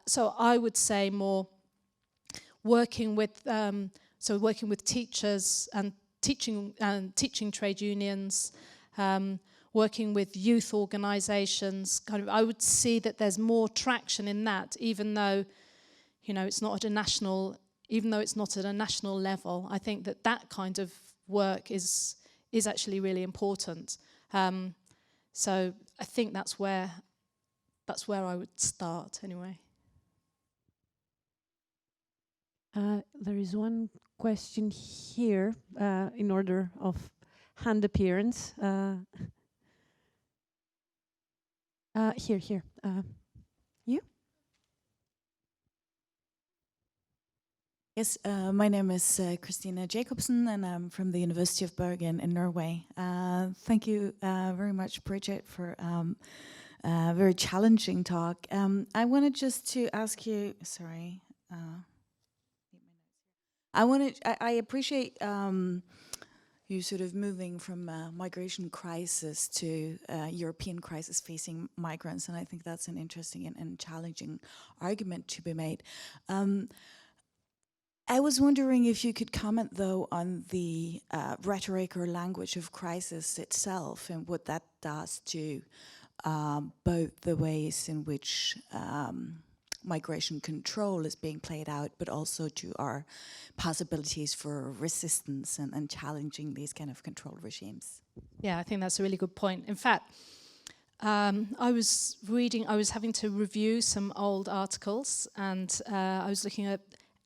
S1: so I would say more working with teachers and teaching trade unions, working with youth organisations. Kind of, I would see that there's more traction in that, even though, you know, it's not at a national. Even though it's not at a national level, I think that that kind of work is actually really important. So I think that's where I would start anyway.
S2: There is one question here in order of hand appearance. Here. You?
S5: Yes, my name is Christina Jacobsen, and I'm from the University of Bergen in Norway. Thank you very much, Bridget, for a very challenging talk. I wanted just to ask you, sorry. I appreciate you sort of moving from migration crisis to European crisis facing migrants, and I think that's an interesting and challenging argument to be made. I was wondering if you could comment, though, on the rhetoric or language of crisis itself and what that does to both the ways in which migration control is being played out, but also to our possibilities for resistance and challenging these kind of control regimes.
S1: Yeah, I think that's a really good point. In fact, I was having to review some old articles, and I was looking at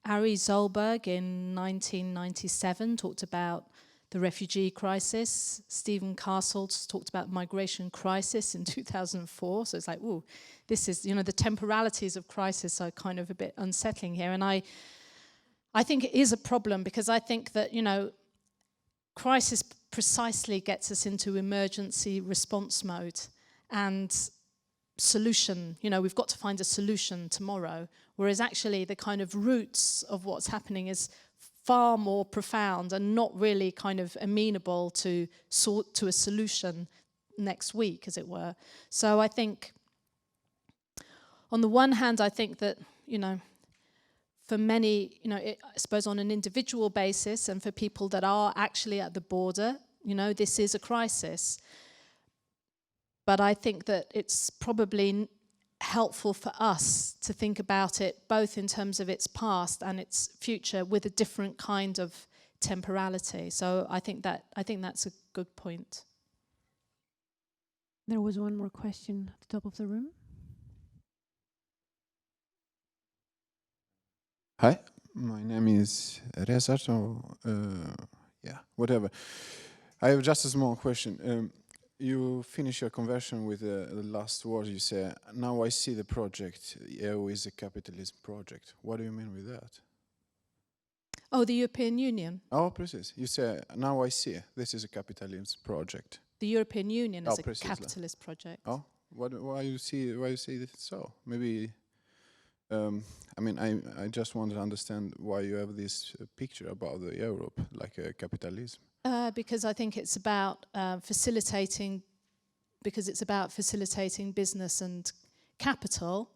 S1: Ari Zolberg in 1997 talked about the refugee crisis. Stephen Castles talked about migration crisis in 2004. So it's like, ooh, this is, you know, the temporalities of crisis are kind of a bit unsettling here. And I think it is a problem, because I think that, you know, crisis precisely gets us into emergency response mode and solution. You know, we've got to find a solution tomorrow. Whereas actually the kind of roots of what's happening is far more profound and not really kind of amenable to a solution next week, as it were. So I think, on the one hand, I think that, you know, for many, you know, I suppose on an individual basis and for people that are actually at the border, you know, this is a crisis. But I think that it's probably helpful for us to think about it both in terms of its past and its future with a different kind of temporality. So I think that's a good point.
S2: There was one more question at the top of the room.
S6: Hi, my name is Reza. Whatever. I have just a small question. You finish your conversion with the last word. You say, now I see the project, EU is a capitalism project. What do you mean with that?
S1: Oh, the European Union.
S6: Oh, precis. You say, now I see, this is a capitalism project.
S1: The European Union is a
S6: precisely.
S1: capitalist project.
S6: Oh, why you see it so? Maybe, I mean, I just want to understand why you have this picture about the Europe, like a capitalism.
S1: Because I think it's about facilitating business and capital.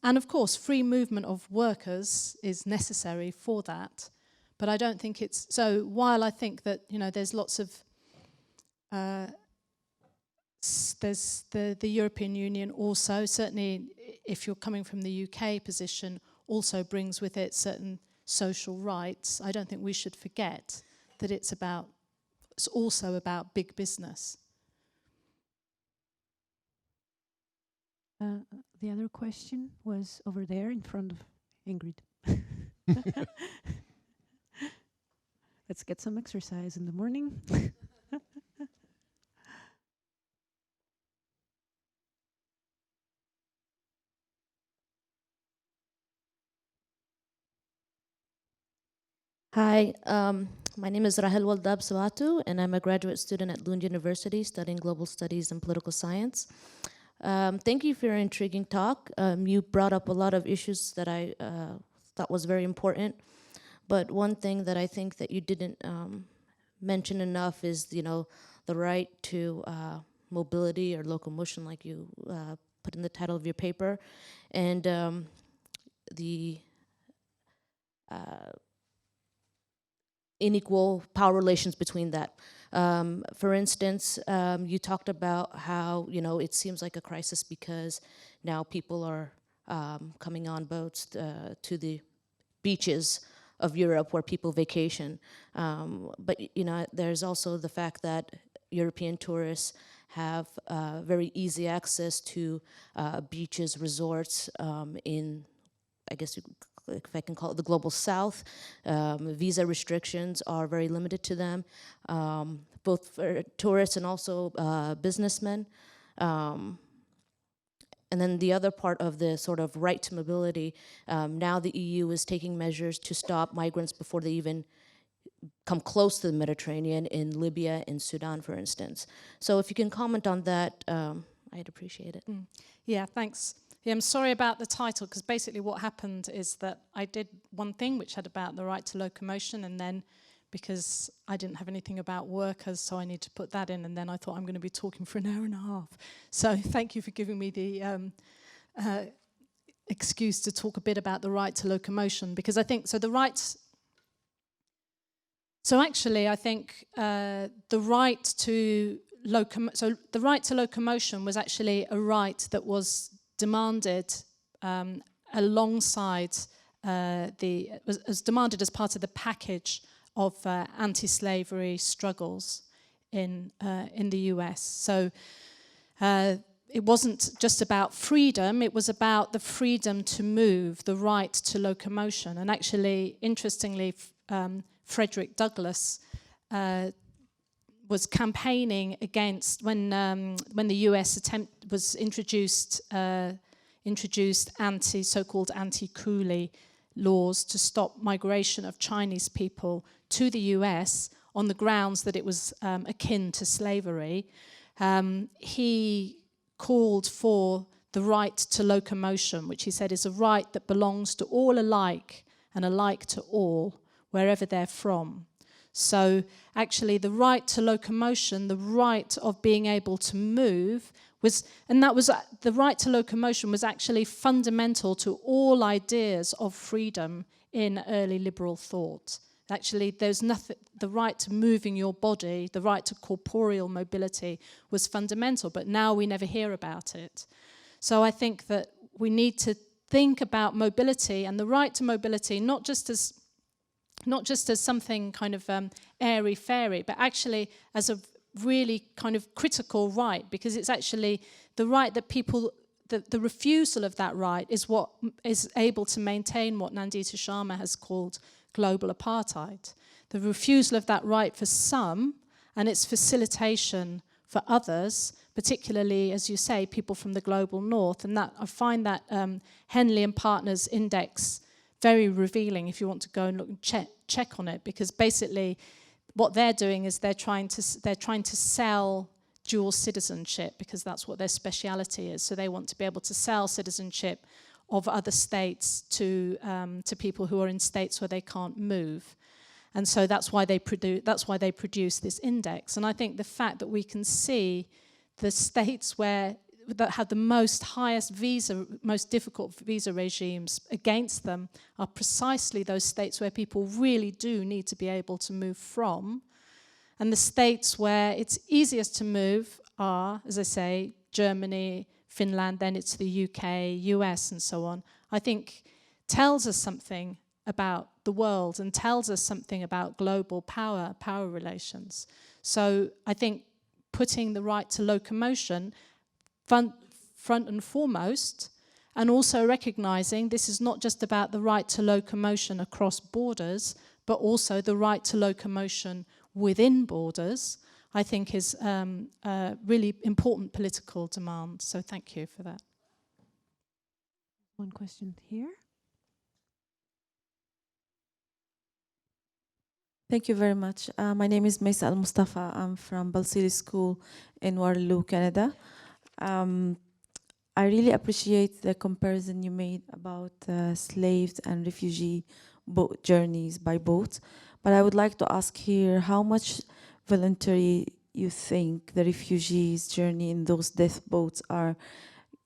S1: And of course, free movement of workers is necessary for that. But I don't think it's, so while I think that, you know, there's lots of, there's the European Union also, certainly if you're coming from the UK position, also brings with it certain social rights. I don't think we should forget that it's also about big business.
S2: The other question was over there in front of Ingrid. Let's get some exercise in the morning.
S7: Hi, my name is Rahel Waldab Suatu, and I'm a graduate student at Lund University studying global studies and political science. Thank you for your intriguing talk. You brought up a lot of issues that I thought was very important. But one thing that I think that you didn't mention enough is, the right to mobility or locomotion, like you put in the title of your paper, and the unequal power relations between that. For instance, you talked about how, it seems like a crisis because now people are coming on boats to the beaches of Europe where people vacation. But there's also the fact that European tourists have very easy access to beaches, resorts in, I guess if I can call it the global south. Visa restrictions are very limited to them, both for tourists and also businessmen. And then the other part of the sort of right to mobility, now the EU is taking measures to stop migrants before they even come close to the Mediterranean, in Libya and Sudan, for instance. So if you can comment on that, I'd appreciate it.
S1: Yeah, thanks. Yeah, I'm sorry about the title, because basically what happened is that I did one thing which had about the right to locomotion, and then because I didn't have anything about workers, so I need to put that in, and then I thought I'm going to be talking for an hour and a half. So thank you for giving me the excuse to talk a bit about the right to locomotion, because I think, so the rights... So actually, I think the right to locomotion was actually a right that was demanded alongside was demanded as part of the package of anti-slavery struggles in the US. So it wasn't just about freedom; it was about the freedom to move, the right to locomotion. And actually, interestingly, Frederick Douglass was campaigning against when the U.S. was introduced so-called anti-coolie laws to stop migration of Chinese people to the U.S. on the grounds that it was akin to slavery. He called for the right to locomotion, which he said is a right that belongs to all alike and alike to all, wherever they're from. So actually the right to locomotion, the right of being able to move, the right to locomotion was actually fundamental to all ideas of freedom in early liberal thought. Actually, there's nothing, the right to moving your body, the right to corporeal mobility was fundamental, but now we never hear about it. So I think that we need to think about mobility and the right to mobility, not just as something kind of airy-fairy, but actually as a really kind of critical right, because it's actually the right that people, the refusal of that right is what is able to maintain what Nandita Sharma has called global apartheid. The refusal of that right for some, and its facilitation for others, particularly, as you say, people from the global north. And that I find that Henley and Partners Index very revealing if you want to go and look and check on it, because basically what they're doing is they're trying to sell dual citizenship, because that's what their speciality is. So they want to be able to sell citizenship of other states to people who are in states where they can't move, and so that's why they produce this index. And I think the fact that we can see the states that have the most difficult visa regimes against them are precisely those states where people really do need to be able to move from. And the states where it's easiest to move are, as I say, Germany, Finland, then it's the UK, US, and so on. I think tells us something about the world and tells us something about global power relations. So I think putting the right to locomotion front and foremost, and also recognizing this is not just about the right to locomotion across borders, but also the right to locomotion within borders, I think is a really important political demand. So thank you for that.
S2: One question here.
S8: Thank you very much. My name is Maysa Al-Mustafa. I'm from Balsili School in Waterloo, Canada. I really appreciate the comparison you made about slaves and refugee boat journeys by boat. But I would like to ask here, how much voluntary you think the refugees' journey in those death boats are,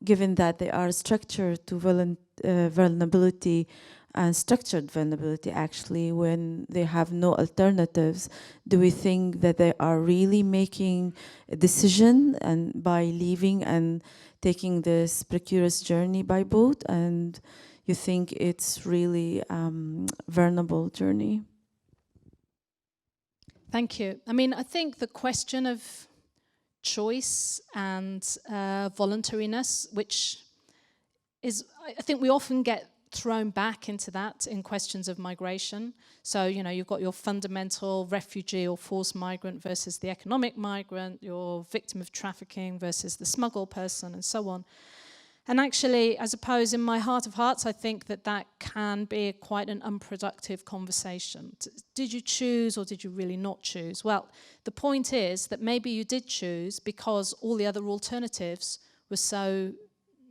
S8: given that they are structured to vulnerability and structured vulnerability actually, when they have no alternatives? Do we think that they are really making a decision and by leaving and taking this precarious journey by boat, and you think it's really vulnerable journey?
S1: Thank you. I mean, I think the question of choice and voluntariness, which is, I think we often get thrown back into that in questions of migration. So, you know, you've got your fundamental refugee or forced migrant versus the economic migrant, your victim of trafficking versus the smuggled person, and so on. And actually, I suppose in my heart of hearts, I think that that can be quite an unproductive conversation. Did you choose or did you really not choose? Well, the point is that maybe you did choose because all the other alternatives were so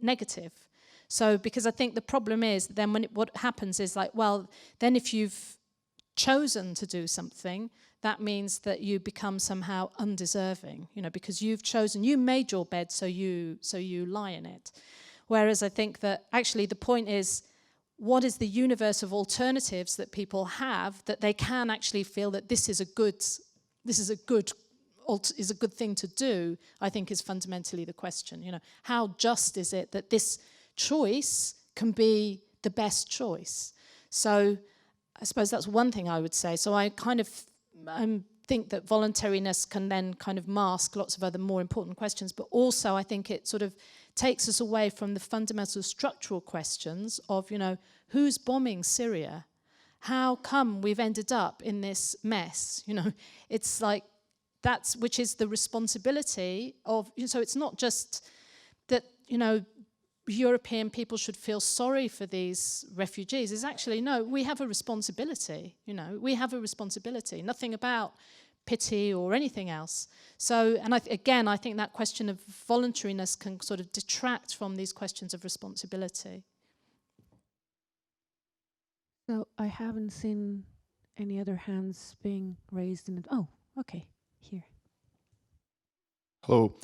S1: negative. So, because I think the problem is then what happens is like, well, then if you've chosen to do something, that means that you become somehow undeserving, you know, because you've chosen, you made your bed, so you lie in it. Whereas I think that actually the point is, what is the universe of alternatives that people have that they can actually feel that this is a good thing to do, I think is fundamentally the question. You know, how just is it that this choice can be the best choice? So I suppose that's one thing I would say. So I kind of think that voluntariness can then kind of mask lots of other more important questions, but also I think it sort of takes us away from the fundamental structural questions of, you know, who's bombing Syria? How come we've ended up in this mess? You know, it's like that's, which is the responsibility of, you know, so it's not just that, you know, European people should feel sorry for these refugees. It's actually, no, we have a responsibility, you know, we have a responsibility, nothing about pity or anything else. So, and again, I think that question of voluntariness can sort of detract from these questions of responsibility.
S2: So I haven't seen any other hands being raised in it. Oh, okay, here.
S9: Hello.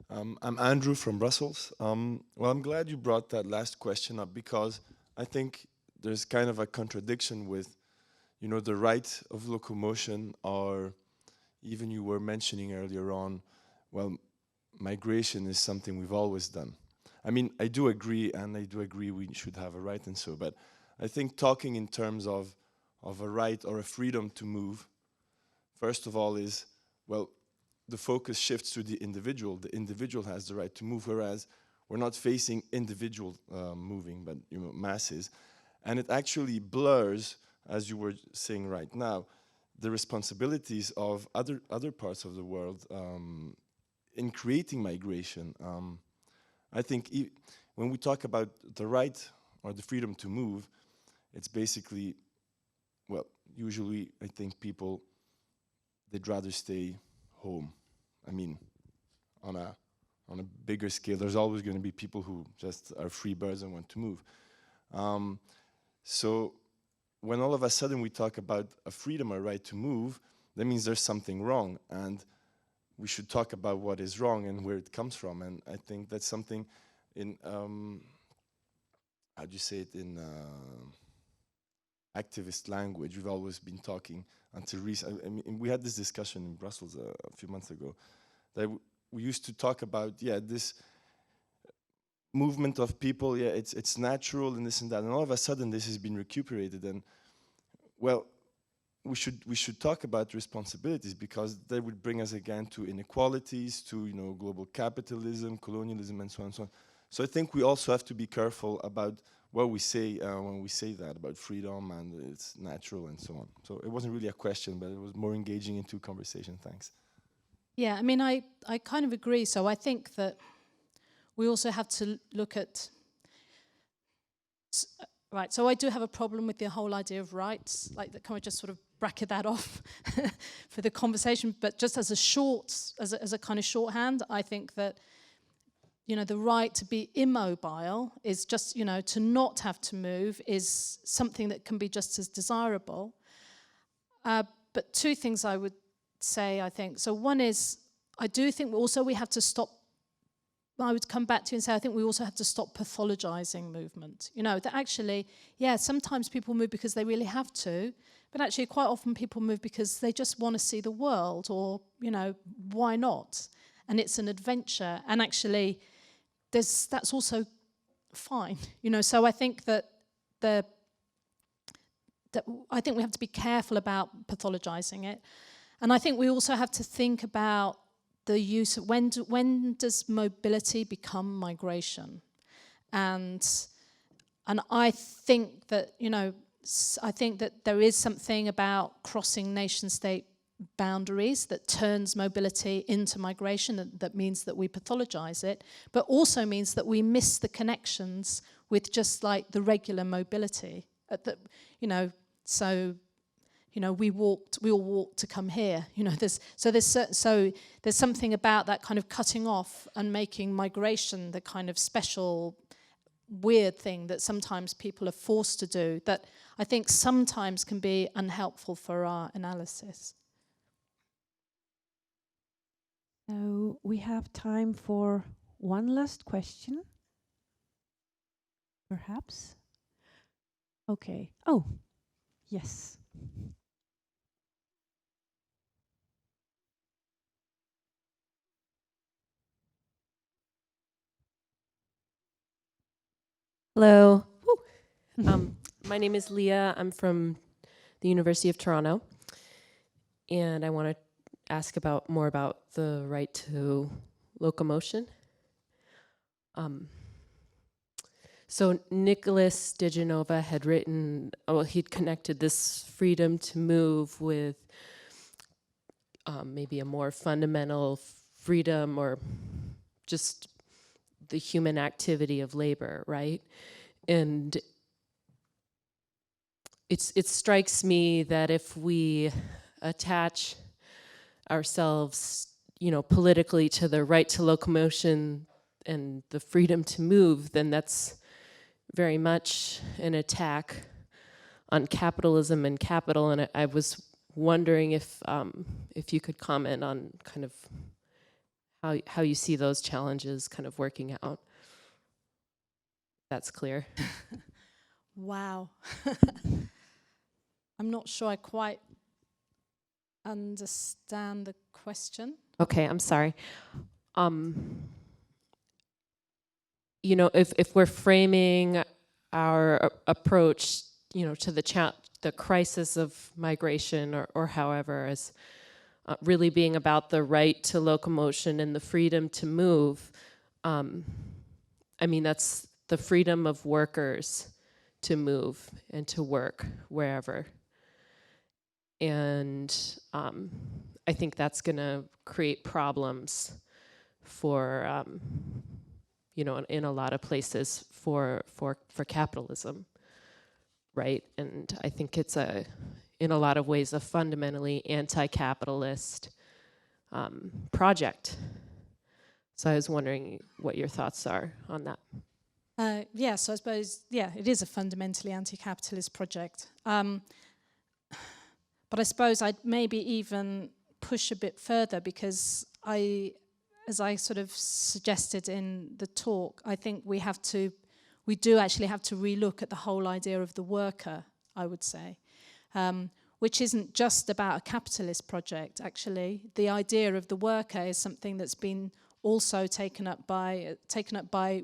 S9: I'm Andrew from Brussels. Well, I'm glad you brought that last question up, because I think there's kind of a contradiction with, you know, the right of locomotion, or even you were mentioning earlier on, well, migration is something we've always done. I mean, I do agree we should have a right and so, but I think talking in terms of a right or a freedom to move, first of all is, well, the focus shifts to the individual. The individual has the right to move, whereas we're not facing individual moving, but, you know, masses. And it actually blurs, as you were saying right now, the responsibilities of other parts of the world in creating migration. I think when we talk about the right or the freedom to move, it's basically, well, usually I think people, they'd rather stay home. I mean, on a bigger scale, there's always going to be people who just are free birds and want to move. So when all of a sudden we talk about a freedom or right to move, that means there's something wrong, and we should talk about what is wrong and where it comes from. And I think that's something in, how do you say it, in activist language, we've always been talking until recent. I mean, we had this discussion in Brussels a few months ago, that we used to talk about, yeah, this movement of people, yeah, it's natural and this and that, and all of a sudden this has been recuperated. And well, we should talk about responsibilities, because they would bring us again to inequalities, to, you know, global capitalism, colonialism, and so on and so on. So I think we also have to be careful about what we say when we say that about freedom and it's natural and so on. So it wasn't really a question, but it was more engaging into conversation. Thanks.
S1: Yeah, I mean, I kind of agree. So I think that we also have to look at, right, so I do have a problem with the whole idea of rights. Like, can we just sort of bracket that off for the conversation? But just as a kind of shorthand, I think that you know, the right to be immobile is just, you know, to not have to move is something that can be just as desirable. But two things I would say, I think. So one is, I do think also we have to stop, I would come back to you and say, I think we also have to stop pathologizing movement. You know, that actually, yeah, sometimes people move because they really have to, but actually quite often people move because they just want to see the world, or, you know, why not? And it's an adventure, and actually that's also fine. You know, so I think that I think we have to be careful about pathologizing it. And I think we also have to think about the use of when does mobility become migration? And I think that, you know, I think that there is something about crossing nation-state boundaries that turns mobility into migration, that means that we pathologize it, but also means that we miss the connections with just like the regular mobility. You know, so, you know, we all walked to come here. You know, there's something about that kind of cutting off and making migration the kind of special, weird thing that sometimes people are forced to do, that I think sometimes can be unhelpful for our analysis.
S2: So we have time for one last question, perhaps. Okay. Oh, yes.
S10: Hello. My name is Leah. I'm from the University of Toronto, and I want to ask more about the right to locomotion. So Nicholas DeGenova had written, he'd connected this freedom to move with maybe a more fundamental freedom, or just the human activity of labor, right? And it strikes me that if we attach ourselves, you know, politically to the right to locomotion and the freedom to move, then that's very much an attack on capitalism and capital. And I was wondering if you could comment on kind of how you see those challenges kind of working out. That's clear.
S1: Wow. I'm not sure I quite understand the question.
S10: Okay, I'm sorry. You know, if we're framing our approach, you know, to the crisis of migration, or however, as really being about the right to locomotion and the freedom to move, I mean, that's the freedom of workers to move and to work wherever. And I think that's going to create problems for, you know, in a lot of places for capitalism, right? And I think it's in a lot of ways, a fundamentally anti-capitalist project. So I was wondering what your thoughts are on that.
S1: Yeah, so I suppose, yeah, it is a fundamentally anti-capitalist project. But I suppose I'd maybe even push a bit further, because as I sort of suggested in the talk, I think we do actually have to relook at the whole idea of the worker, I would say, which isn't just about a capitalist project, actually. The idea of the worker is something that's been also taken up by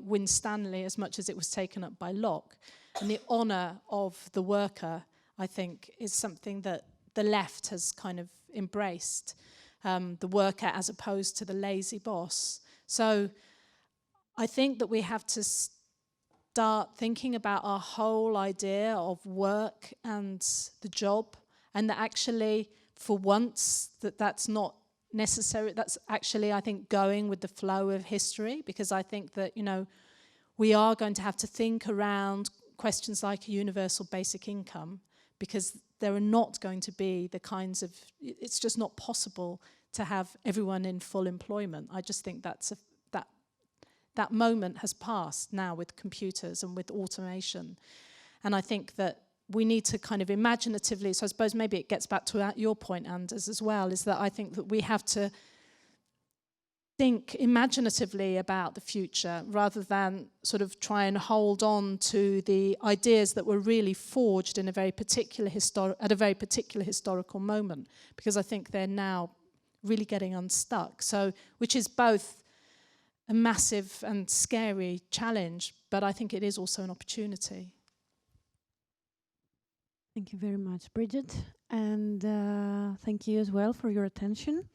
S1: Winstanley as much as it was taken up by Locke. And the honour of the worker, I think, is something that the left has kind of embraced, the worker as opposed to the lazy boss. So I think that we have to start thinking about our whole idea of work and the job, and that actually, for once, that's not necessary. That's actually, I think, going with the flow of history, because I think that, you know, we are going to have to think around questions like a universal basic income, because there are not going to be the kinds of, it's just not possible to have everyone in full employment. I just think that moment has passed now with computers and with automation. And I think that we need to kind of imaginatively, so I suppose maybe it gets back to your point, Anders, as well, is that I think that we have to think imaginatively about the future rather than sort of try and hold on to the ideas that were really forged in a very particular at a very particular historical moment, because I think they're now really getting unstuck. So, which is both a massive and scary challenge, but I think it is also an opportunity.
S2: Thank you very much, Bridget, and thank you as well for your attention.